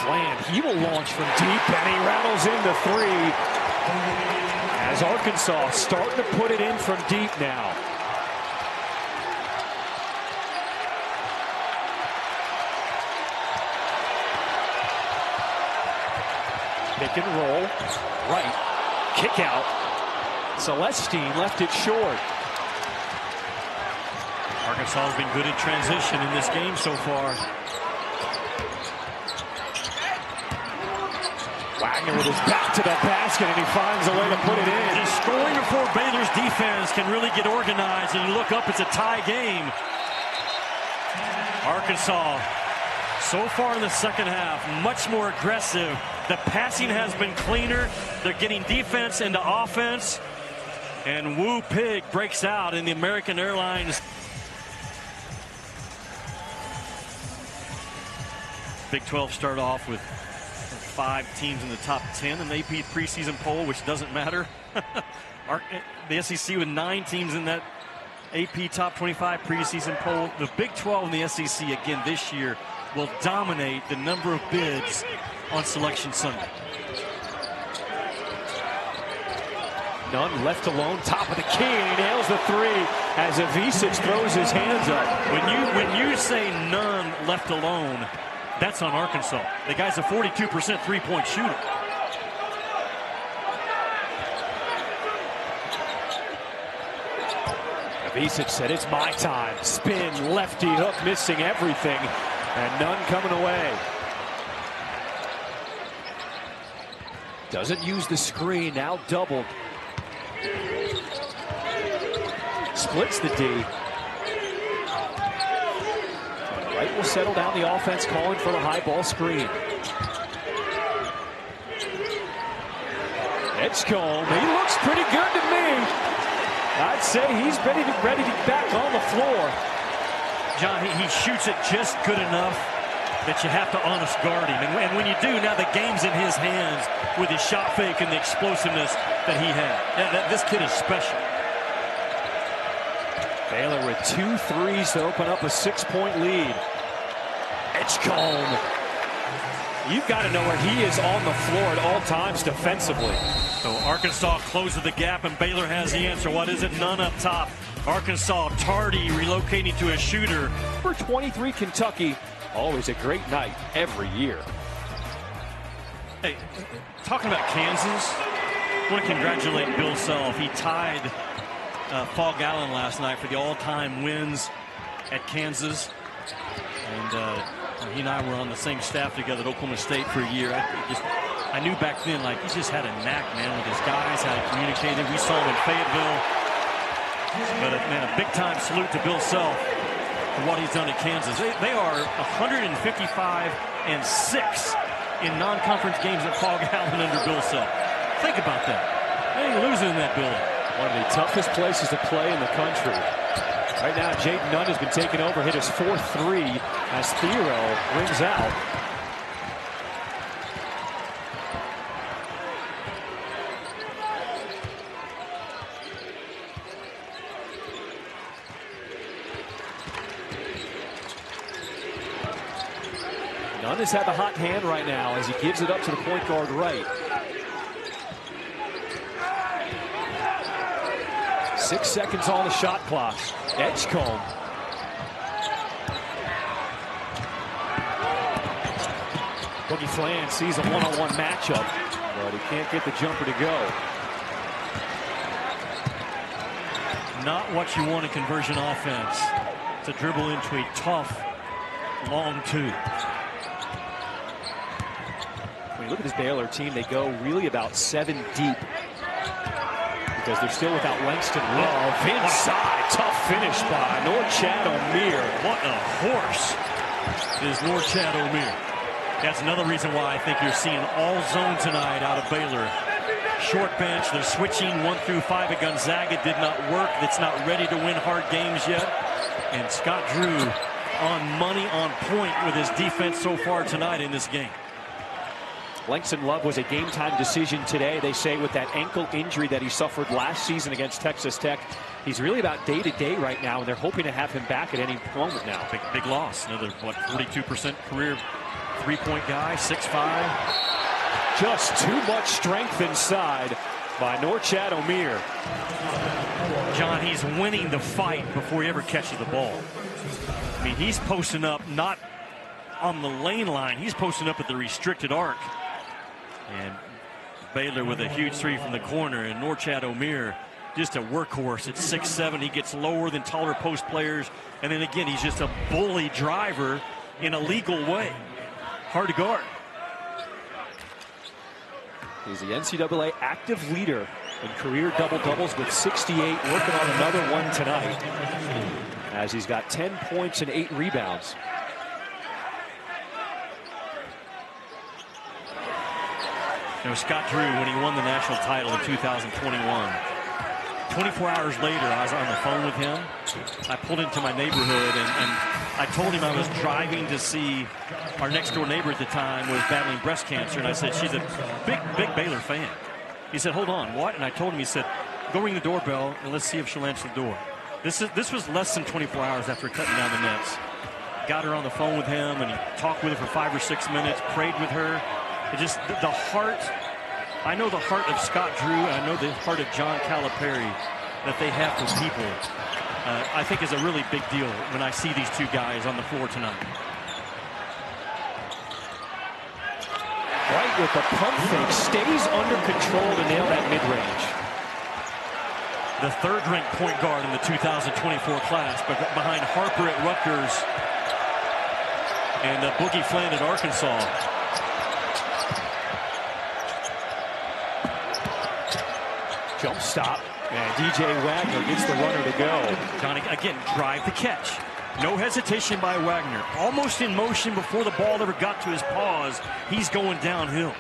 Flan, he will launch from deep, and he rattles into 3. As Arkansas starting to put it in from deep now. Pick and roll, right, kick out. Celestine left it short. Arkansas has been good in transition in this game so far. Wagner with his back to the basket, and he finds a way to put it in. Just scoring before Baylor's defense can really get organized, and you look up, it's a tie game. Arkansas, so far in the second half, much more aggressive. The passing has been cleaner. They're getting defense into offense. And Woo Pig breaks out in the American Airlines. Big 12 start off with 5 teams in the top 10 in the AP preseason poll, which doesn't matter. The SEC with 9 teams in that AP top 25 preseason poll. The Big 12 and the SEC again this year will dominate the number of bids on Selection Sunday. Nunn left alone, top of the key, and he nails the 3 as Avicic throws his hands up. When you say Nunn left alone, that's on Arkansas. The guy's a 42% three-point shooter. Avicic said, it's my time. Spin, lefty hook, missing everything. And Nunn coming away. Doesn't use the screen, now doubled. Splits the D. Wright will settle down the offense, calling for the high ball screen. Edgecombe, he looks pretty good to me. I'd say he's ready to be back on the floor. John, he shoots it just good enough that you have to honest guard him. And when you do, now the game's in his hands with his shot fake and the explosiveness that he had. This kid is special. Baylor with 2 threes to open up a 6-point lead. Edgecombe. You've got to know where he is on the floor at all times defensively. So Arkansas closes the gap, and Baylor has the answer. What is it? Nunn up top. Arkansas, Tardy relocating to a shooter. For 23 Kentucky, always a great night every year. Hey, talking about Kansas, I want to congratulate Bill Self. He tied Fog Allen last night for the all-time wins at Kansas. And he and I were on the same staff together at Oklahoma State for a year. I knew back then, like, he just had a knack, man, with his guys, how he communicated. We saw him in Fayetteville. But, man, a big-time salute to Bill Self for what he's done at Kansas. They are 155-6 in non-conference games at Fog Allen under Bill Self. Think about that. They ain't losing in that building. One of the toughest places to play in the country. Right now, Jayden Nunn has been taken over, hit his 4th 3 as Theo rings out. Nunn has had the hot hand right now as he gives it up to the point guard Wright. 6 seconds on the shot clock. Edgecombe. Boogie Flan sees a one-on-one matchup, but he can't get the jumper to go. Not what you want in conversion offense, to dribble into a tough, long 2. When you look at this Baylor team, they go really about 7 deep. Because they're still without Langston Love. Inside, tough finish by Norchad Omier. What a horse is Norchad Omier. That's another reason why I think you're seeing all zone tonight out of Baylor. Short bench, they're switching 1 through 5 at Gonzaga. Did not work. It's not ready to win hard games yet. And Scott Drew on money, on point with his defense so far tonight in this game. Langston Love was a game-time decision today. They say with that ankle injury that he suffered last season against Texas Tech, he's really about day-to-day right now, and they're hoping to have him back at any moment now. Big loss. Another, what, 42% career three-point guy, 6'5". Just too much strength inside by Norchad Omier. John, he's winning the fight before he ever catches the ball. I mean, he's posting up not on the lane line. He's posting up at the restricted arc. And Baylor with a huge 3 from the corner, and Norchad Omier just a workhorse at 6'7". He gets lower than taller post players, and then again he's just a bully driver in a legal way. Hard to guard. He's the NCAA active leader in career double-doubles with 68, working on another one tonight, as he's got 10 points and 8 rebounds. You know, Scott Drew, when he won the national title in 2021, 24 hours later, I was on the phone with him. I pulled into my neighborhood, and I told him I was driving to see our next-door neighbor at the time was battling breast cancer, and I said, she's a big Baylor fan. He said, hold on, what? And I told him, he said, go ring the doorbell, and let's see if she'll answer the door. This was less than 24 hours after cutting down the nets. Got her on the phone with him, and he talked with her for 5 or 6 minutes, prayed with her. It just, the heart, I know the heart of Scott Drew, and I know the heart of John Calipari that they have for people, I think is a really big deal when I see these two guys on the floor tonight. White with the pump fake, stays under control to nail that mid-range. The third-ranked point guard in the 2024 class, but behind Harper at Rutgers and Boogie Fland at Arkansas. Jump stop, and DJ Wagner gets the runner to go. Johnny, again, drive the catch. No hesitation by Wagner. Almost in motion before the ball ever got to his paws. He's going downhill.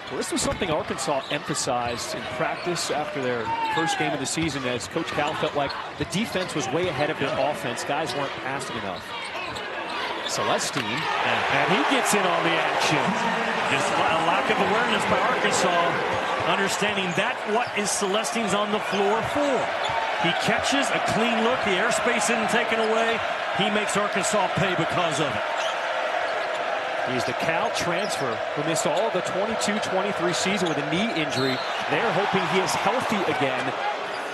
Well, this was something Arkansas emphasized in practice after their first game of the season, as Coach Cal felt like the defense was way ahead of their offense. Guys weren't passing enough. Celestine, and he gets in on the action. Just a lack of awareness by Arkansas. Understanding that what is Celestine's on the floor for. He catches a clean look. The airspace isn't taken away. He makes Arkansas pay because of it. He's the Cal transfer who missed all of the 22-23 season with a knee injury. They're hoping he is healthy again,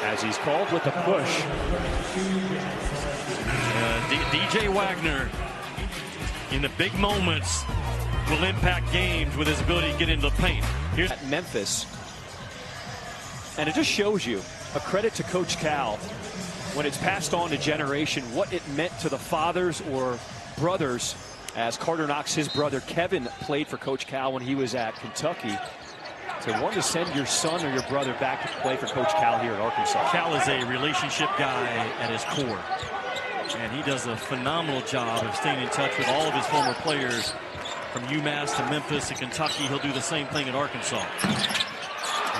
as he's called with the push. DJ Wagner, in the big moments, will impact games with his ability to get into the paint. Here's at Memphis. And it just shows you, a credit to Coach Cal, when it's passed on to generation, what it meant to the fathers or brothers, as Carter Knox, his brother Kevin, played for Coach Cal when he was at Kentucky. To want to send your son or your brother back to play for Coach Cal here at Arkansas. Cal is a relationship guy at his core, and he does a phenomenal job of staying in touch with all of his former players, from UMass to Memphis to Kentucky. He'll do the same thing at Arkansas.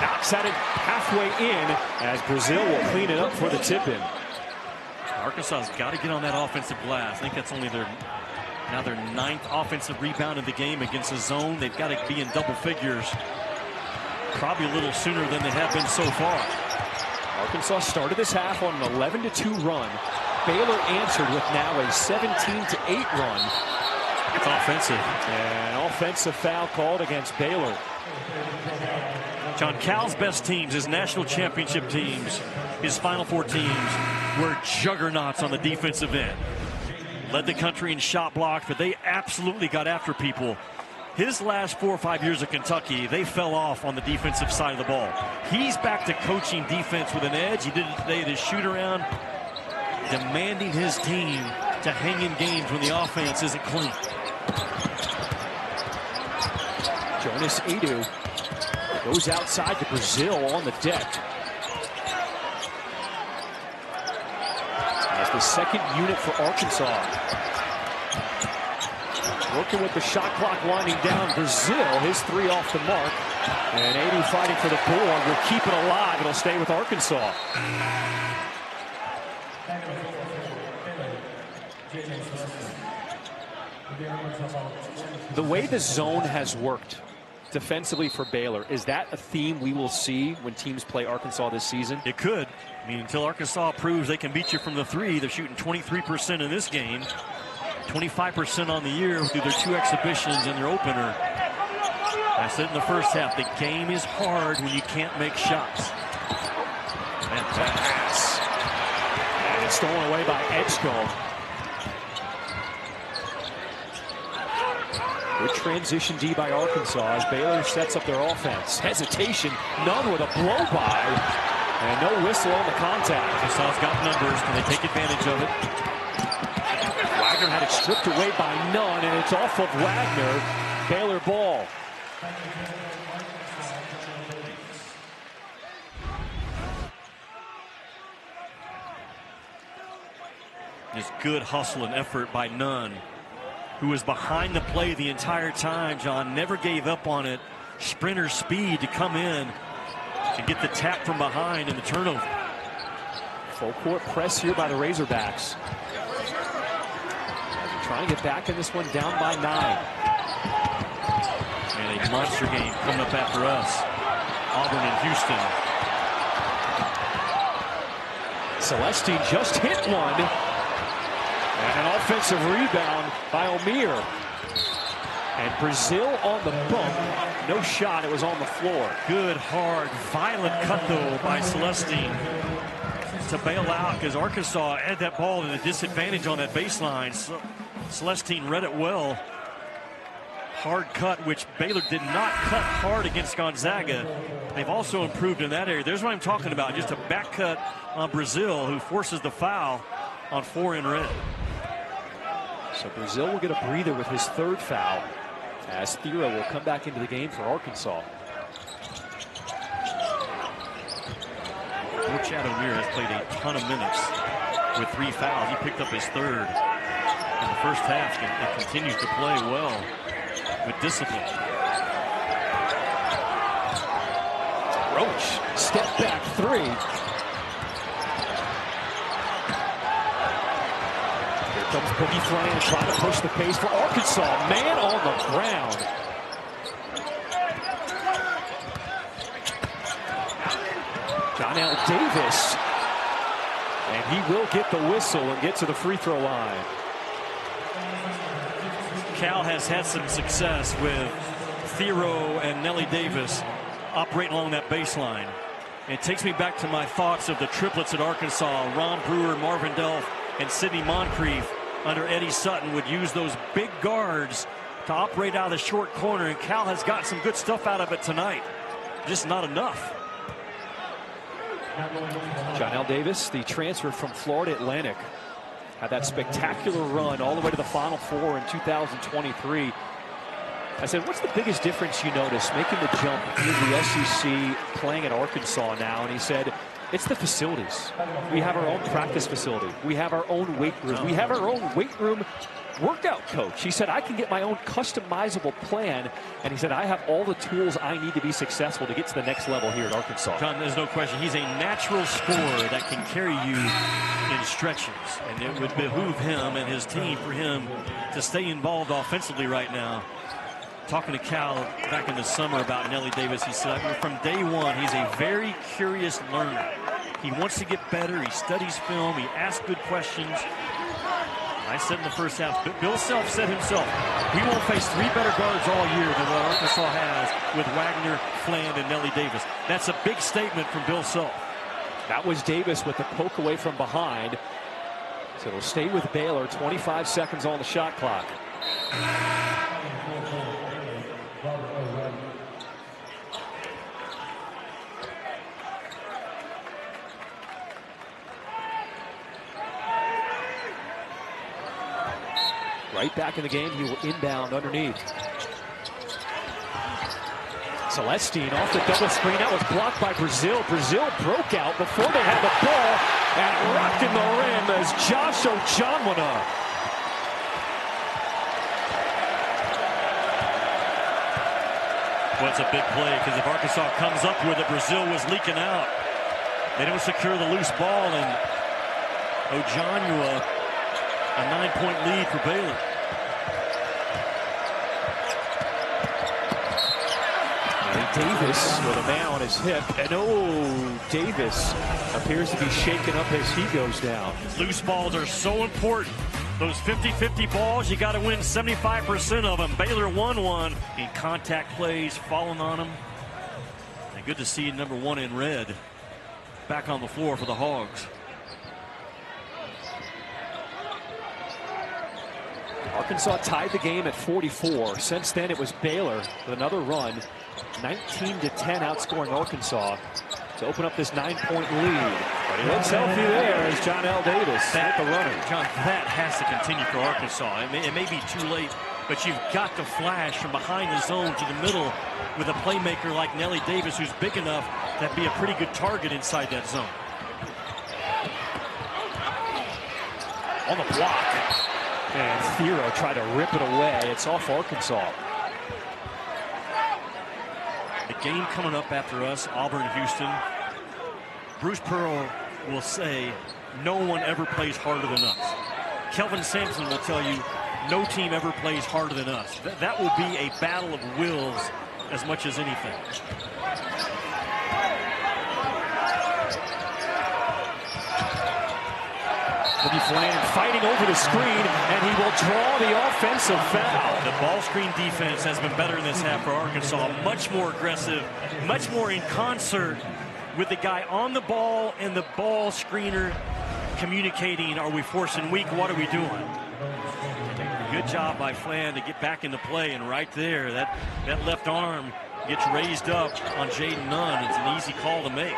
Knox at it halfway in, as Brazil will clean it up for the tip-in. Arkansas's got to get on that offensive glass. I think that's only their 9th offensive rebound of the game against the zone. They've got to be in double figures probably a little sooner than they have been so far. Arkansas started this half on an 11-2 run. Baylor answered with now a 17-8 run. It's offensive. An offensive foul called against Baylor. John, Cal's best teams, his national championship teams, his Final Four teams, were juggernauts on the defensive end. Led the country in shot blocks, but they absolutely got after people. His last 4 or 5 years at Kentucky, they fell off on the defensive side of the ball. He's back to coaching defense with an edge. He did it today at his shoot-around, demanding his team to hang in games when the offense isn't clean. Jonas Edu goes outside to Brazil on the deck. As the second unit for Arkansas. Working with the shot clock winding down. Brazil, his 3 off the mark. And Edu fighting for the board. Will keep it alive. It'll stay with Arkansas. The way the zone has worked defensively for Baylor, is that a theme we will see when teams play Arkansas this season? It could. I mean, until Arkansas proves they can beat you from the 3, they're shooting 23% in this game, 25% on the year through their 2 exhibitions and their opener. I said in the first half, the game is hard when you can't make shots. And pass. And it's stolen away by Edgecombe. Good transition D by Arkansas as Baylor sets up their offense. Hesitation, Nunn with a blow-by. And no whistle on the contact. Arkansas's got numbers. Can they take advantage of it? Wagner had it stripped away by Nunn, and it's off of Wagner. Baylor ball. Just good hustle and effort by Nunn, who was behind the play the entire time. John never gave up on it. Sprinter speed to come in and get the tap from behind and the turnover. Full court press here by the Razorbacks. As they try and get back in this one, down by 9. And a monster game coming up after us. Auburn and Houston. Celestine just hit one. And an offensive rebound by Omier. And Brazil on the bump. No shot, it was on the floor. Good, hard, violent cut, though, by Celestine to bail out, because Arkansas had that ball at a disadvantage on that baseline. So Celestine read it well. Hard cut, which Baylor did not cut hard against Gonzaga. They've also improved in that area. There's what I'm talking about, just a back cut on Brazil, who forces the foul on 4 in red. So Brazil will get a breather with his 3rd foul, as Thero will come back into the game for Arkansas. Norchad Omier has played a ton of minutes with 3 fouls. He picked up his 3rd in the first half and continues to play well with discipline. Roach, step back 3. Here comes Boogie Flan trying to push the pace for Arkansas. Man on the ground. Johnell Davis. And he will get the whistle and get to the free throw line. Cal has had some success with Thero and Nelly Davis operating along that baseline. It takes me back to my thoughts of the triplets at Arkansas. Ron Brewer, Marvin Delph, and Sidney Moncrief under Eddie Sutton would use those big guards to operate out of the short corner, and Cal has got some good stuff out of it tonight. Just not enough. Johnell Davis, the transfer from Florida Atlantic, had that spectacular run all the way to the Final Four in 2023. I said, what's the biggest difference you notice making the jump into the SEC, playing at Arkansas now? And he said, it's the facilities. We have our own practice facility. We have our own weight room. We have our own weight room workout coach. He said, I can get my own customizable plan. And he said, I have all the tools I need to be successful to get to the next level here at Arkansas. John, there's no question. He's a natural scorer that can carry you in stretches. And it would behoove him and his team for him to stay involved offensively right now. Talking to Cal back in the summer about Nelly Davis, he said from day one, he's a very curious learner. He wants to get better. He studies film. He asks good questions. I said in the first half, Bill Self said himself, we won't face 3 better guards all year than what Arkansas has with Wagner, Fland, and Nelly Davis. That's a big statement from Bill Self. That was Davis with the poke away from behind. So it'll stay with Baylor. 25 seconds on the shot clock. Right back in the game, he will inbound underneath. Celestine off the double screen. That was blocked by Brazil. Brazil broke out before they had the ball and rocked in the rim as Josh Ojanwuna. Well, it's a big play, because if Arkansas comes up with it, Brazil was leaking out. They don't secure the loose ball, and Ojanwuna, a 9-point lead for Baylor. Davis with a man on his hip, and Davis appears to be shaken up as he goes down. Loose balls are so important. Those 50-50 balls, you got to win 75% of them. Baylor won one in contact plays, falling on them. And good to see number 1 in red back on the floor for the Hogs. Arkansas tied the game at 44. Since then, it was Baylor with another run. 19-10 outscoring Arkansas to open up this 9-point lead. But he looks healthy there as Johnell Davis at the runner. John, that has to continue for Arkansas. It may be too late, but you've got to flash from behind the zone to the middle with a playmaker like Nelly Davis, who's big enough to be a pretty good target inside that zone. on the block. And Thiero tried to rip it away. It's off Arkansas. The game coming up after us, Auburn-Houston. Bruce Pearl will say, no one ever plays harder than us. Kelvin Sampson will tell you, no team ever plays harder than us. That will be a battle of wills as much as anything. Flan fighting over the screen, and he will draw the offensive foul. The ball screen defense has been better in this half for Arkansas. Much more aggressive, much more in concert with the guy on the ball and the ball screener communicating, are we forcing weak, what are we doing? Good job by Flan to get back into play, and right there, that left arm gets raised up on Jayden Nunn. It's an easy call to make.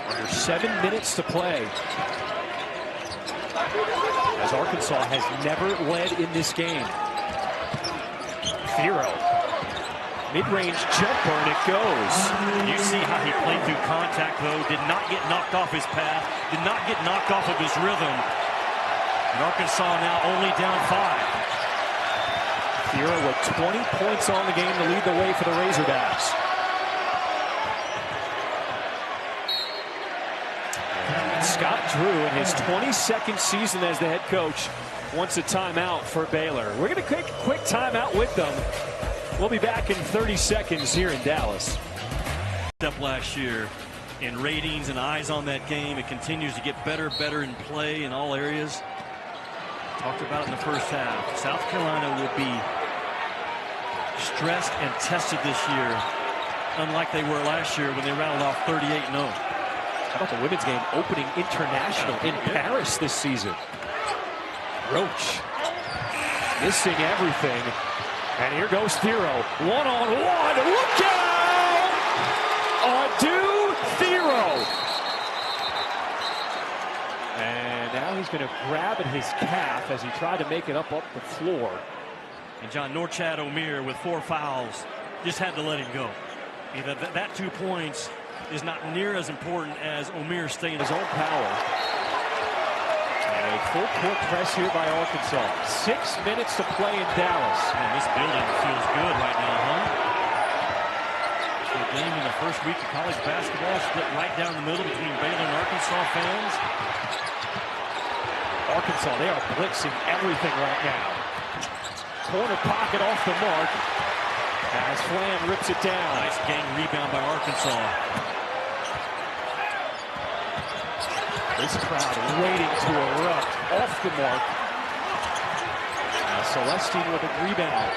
Under 7 minutes to play, as Arkansas has never led in this game. Thiero, mid-range jumper, and it goes. You see how he played through contact, though. Did not get knocked off his path. Did not get knocked off of his rhythm. And Arkansas now only down 5. Thiero with 20 points on the game to lead the way for the Razorbacks. Scott Drew, in his 22nd season as the head coach, wants a timeout for Baylor. We're going to take a quick timeout with them. We'll be back in 30 seconds here in Dallas. Step last year in ratings and eyes on that game. It continues to get better in play in all areas. Talked about it in the first half. South Carolina will be stressed and tested this year, unlike they were last year when they rattled off 38-0. How about the women's game opening international in Paris this season? Roach missing everything. And here goes Thiero. One-on-one. Look out! Adu Thiero. And now he's going to grab at his calf as he tried to make it up the floor. And John, Norchad Omier with 4 fouls just had to let him go. That 2 points is not near as important as Omier staying his own power. And a full court press here by Arkansas. 6 minutes to play in Dallas. Man, this building feels good right now, huh? The game in the first week of college basketball split right down the middle between Baylor and Arkansas fans. Arkansas, they are blitzing everything right now. Corner pocket off the mark as Flan rips it down. Nice gang rebound by Arkansas. This crowd waiting to erupt off the mark. Now Celestine with a rebound.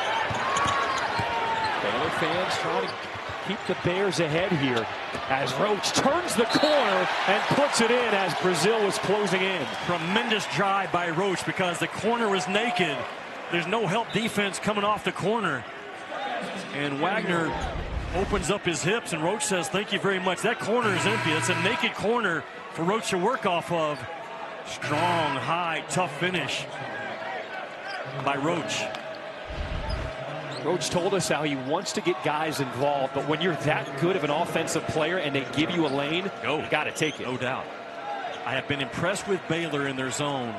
Baylor fans trying to keep the Bears ahead here as Roach turns the corner and puts it in as Brazil was closing in. Tremendous drive by Roach because the corner was naked. There's no help defense coming off the corner. And Wagner opens up his hips, and Roach says, thank you very much. That corner is empty. It's a naked corner for Roach to work off of. Strong, high, tough finish by Roach. Roach told us how he wants to get guys involved, but when you're that good of an offensive player and they give you a lane, you got to take it. No doubt. I have been impressed with Baylor in their zone.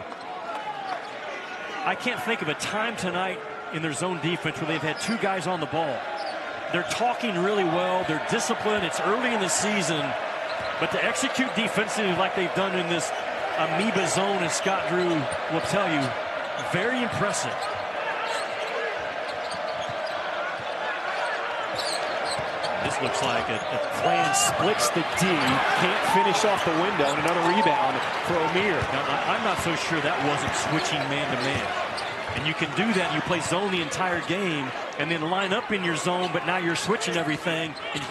I can't think of a time tonight in their zone defense where they've had 2 guys on the ball. They're talking really well. They're disciplined. It's early in the season. But to execute defensively like they've done in this amoeba zone, as Scott Drew will tell you, very impressive. This looks like a Flan splits the D. Can't finish off the window. And another rebound for Omier. Now, I'm not so sure that wasn't switching man-to-man. And you can do that. You play zone the entire game and then line up in your zone, but now you're switching everything, and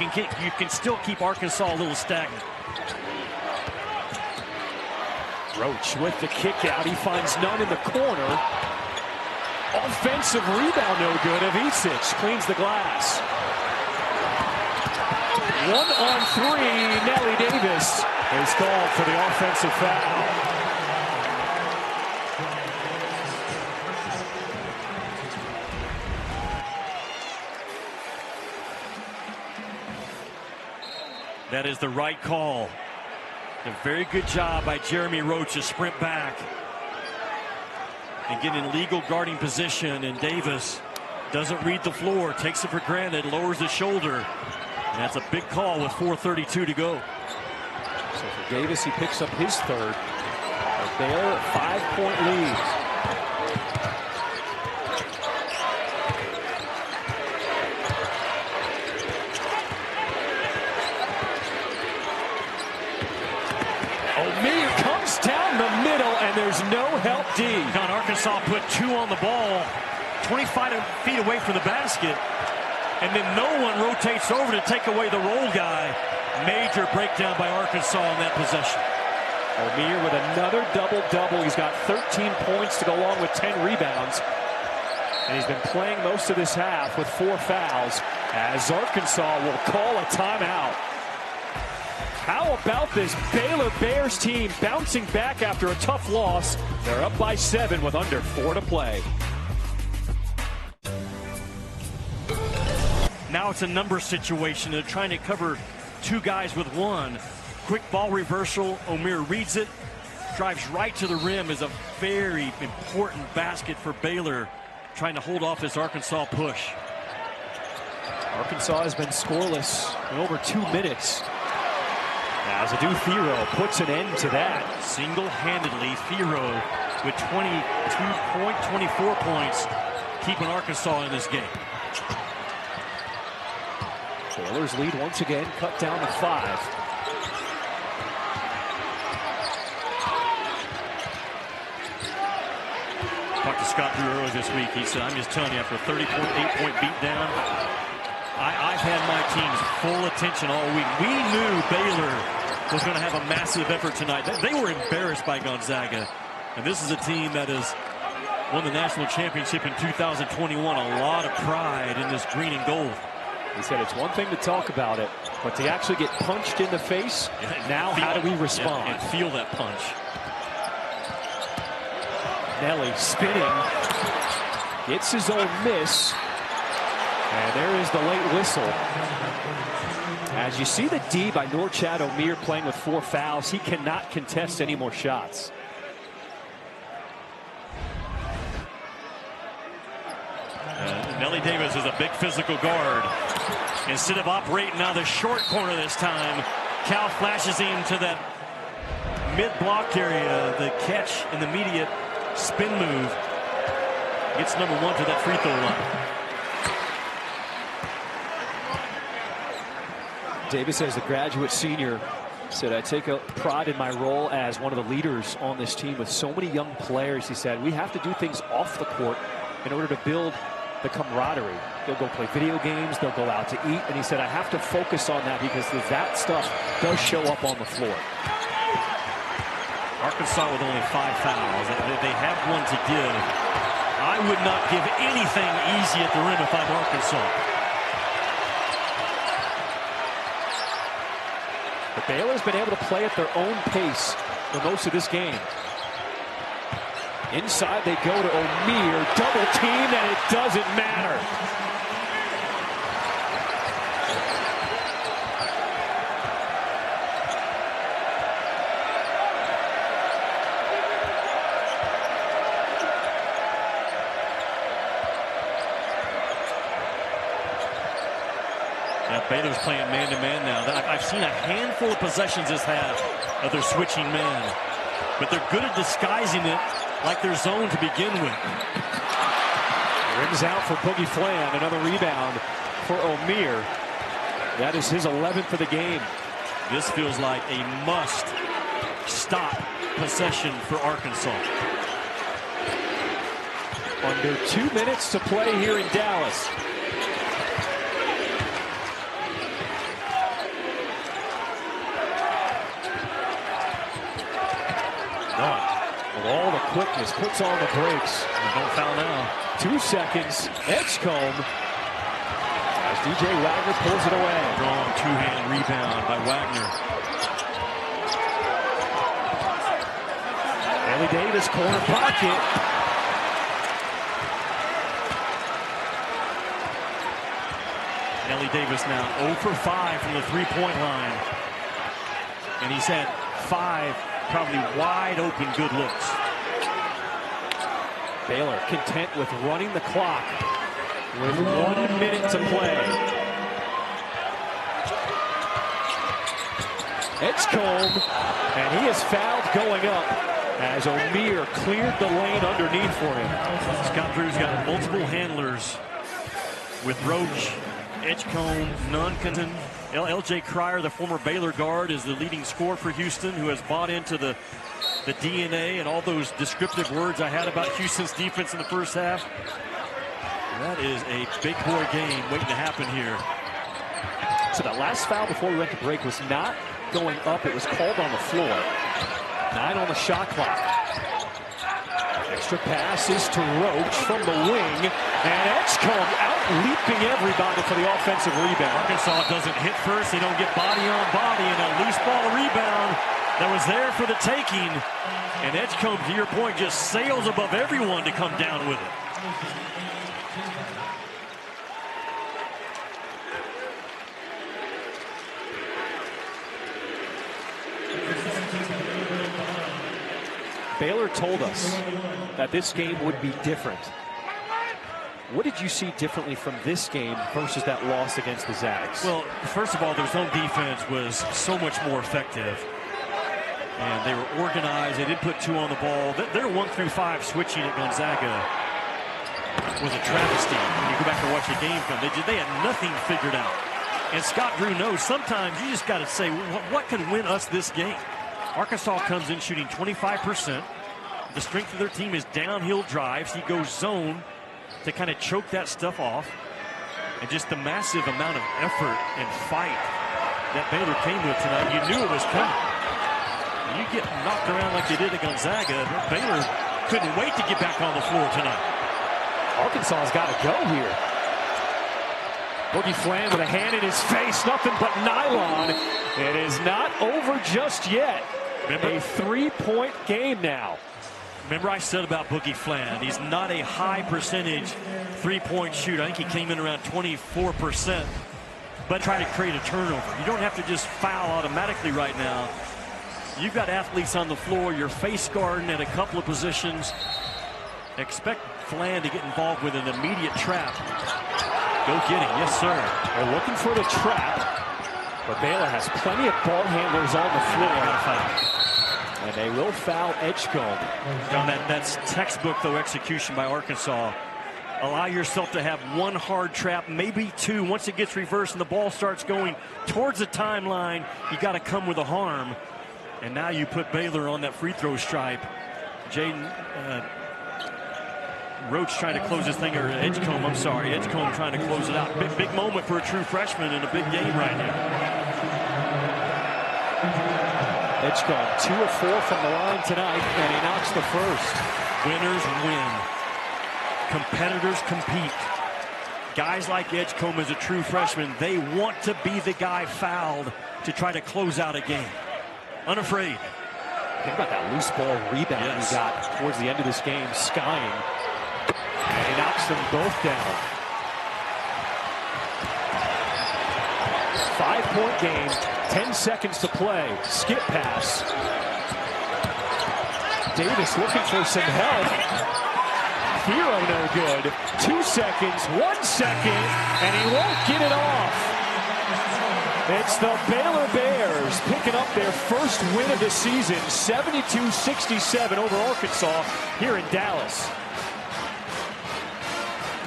you can still keep Arkansas a little stagnant. Roach with the kick out. He finds Nunn in the corner. Offensive rebound, no good. Avicic cleans the glass. 1-on-3. Nellie Davis is called for the offensive foul. That is the right call. A very good job by Jeremy Roach to sprint back and get in legal guarding position. And Davis doesn't read the floor, takes it for granted, lowers the shoulder. And that's a big call with 4:32 to go. So for Davis, he picks up his third. Baylor, a 5-point lead. Omier comes down the middle, and there's no help D. Arkansas put 2 on the ball, 25 feet away from the basket, and then no one rotates over to take away the roll guy. Major breakdown by Arkansas in that possession. Omier with another double-double. He's got 13 points to go along with 10 rebounds. And he's been playing most of this half with 4 fouls as Arkansas will call a timeout. How about this Baylor Bears team bouncing back after a tough loss? They're up by 7 with under 4 to play. Now it's a number situation. They're trying to cover 2 guys with 1. Quick ball reversal. Omier reads it, drives right to the rim. Is a very important basket for Baylor, trying to hold off this Arkansas push. Arkansas has been scoreless in over 2 minutes. As Adu Thero puts an end to that. Single-handedly, Thero with 24 points, keeping Arkansas in this game. Baylor's lead once again cut down to 5. Talked to Scott Drew earlier this week. He said, I'm just telling you, after a 30-point beat down, I've had my team's full attention all week. We knew Baylor was going to have a massive effort tonight. They were embarrassed by Gonzaga. And this is a team that has won the national championship in 2021. A lot of pride in this green and gold. He said it's one thing to talk about it, but to actually get punched in the face, now how do we respond? And feel that punch. Nelly spinning, gets his own miss, and there is the late whistle. As you see the D by Norchad Omier playing with 4 fouls, he cannot contest any more shots. Nelly Davis is a big physical guard. Instead of operating out of the short corner this time, Cal flashes him to that mid-block area. The catch in the immediate spin move gets number 1 to that free throw line. Davis, as the graduate senior, said, I take a pride in my role as one of the leaders on this team with so many young players. He said, we have to do things off the court in order to build the camaraderie. They'll go play video games, they'll go out to eat, and he said, I have to focus on that because that stuff does show up on the floor. Arkansas with only 5 fouls. They have one to give. I would not give anything easy at the rim if I'm Arkansas. But Baylor's been able to play at their own pace for most of this game. Inside they go to Omier, double teamed, and it doesn't matter. Yeah, Baylor's playing man-to-man now. I've seen a handful of possessions this half of their switching man, but they're good at disguising it like their zone to begin with. Rims out for Boogie Flam. Another rebound for Omier. That is his 11th of the game. This feels like a must-stop possession for Arkansas. Under 2 minutes to play here in Dallas. Nunn, with all the quickness, puts on the brakes. Don't foul now. 2 seconds. Edgecombe. As DJ Wagner pulls it away. Strong 2-hand rebound by Wagner. Nelly Davis, corner pocket. Nelly Davis now 0 for 5 from the 3-point line. And he's had 5 probably wide open good looks. Baylor content with running the clock with 1 minute to play. Edgecombe, and he is fouled going up as Omier cleared the lane underneath for him. Scott Drew's got multiple handlers with Roach, Edgecombe, Nunn. L.J. Cryer, the former Baylor guard, is the leading scorer for Houston, who has bought into the DNA and all those descriptive words I had about Houston's defense in the first half. That is a big boy game waiting to happen here. So that last foul before we went to break was not going up. It was called on the floor. 9 on the shot clock. Extra passes to Roach from the wing, and Edgecombe out leaping everybody for the offensive rebound. Arkansas doesn't hit first. They don't get body on body, and a loose ball rebound that was there for the taking. And Edgecombe, to your point, just sails above everyone to come down with it. Baylor told us that this game would be different. What did you see differently from this game versus that loss against the Zags? Well, first of all, their zone defense was so much more effective. And they were organized. They did put 2 on the ball. Their 1 through 5 switching at Gonzaga was a travesty. When you go back and watch the game film, they had nothing figured out. And Scott Drew knows sometimes you just got to say, what can win us this game? Arkansas comes in shooting 25%. The strength of their team is downhill drives. He goes zone to kind of choke that stuff off. And just the massive amount of effort and fight that Baylor came with tonight. You knew it was coming. You get knocked around like they did at Gonzaga. Baylor couldn't wait to get back on the floor tonight. Arkansas's got to go here. Boogie Flan with a hand in his face, nothing but nylon. It is not over just yet. Remember, a 3-point game now. Remember I said about Boogie Flan, he's not a high percentage 3-point shooter. I think he came in around 24%, but try to create a turnover. You don't have to just foul automatically right now. You've got athletes on the floor. You're face guarding at a couple of positions. Expect Flan to get involved with an immediate trap. Go get him. Yes, sir. They're looking for the trap. But Baylor has plenty of ball handlers on the floor. And they will foul Edgecombe. John, that's textbook, though, execution by Arkansas. Allow yourself to have 1 hard trap, maybe 2. Once it gets reversed and the ball starts going towards the timeline, you got to come with a harm. And now you put Baylor on that free throw stripe. Jayden Roach trying to close this thing, or Edgecombe, I'm sorry. Edgecombe trying to close it out. Big moment for a true freshman in a big game right now. Edgecombe 2 of 4 from the line tonight, and he knocks the first. Winners win. Competitors compete. Guys like Edgecombe as a true freshman, they want to be the guy fouled to try to close out a game. Unafraid. Think about that loose ball rebound he got towards the end of this game, skying. And he knocks them both down. 5-point game, 10 seconds to play. Skip pass. Davis looking for some help. Hero no good. 2 seconds, 1 second, and he won't get it off. It's the Baylor Bears picking up their first win of the season, 72-67 over Arkansas here in Dallas.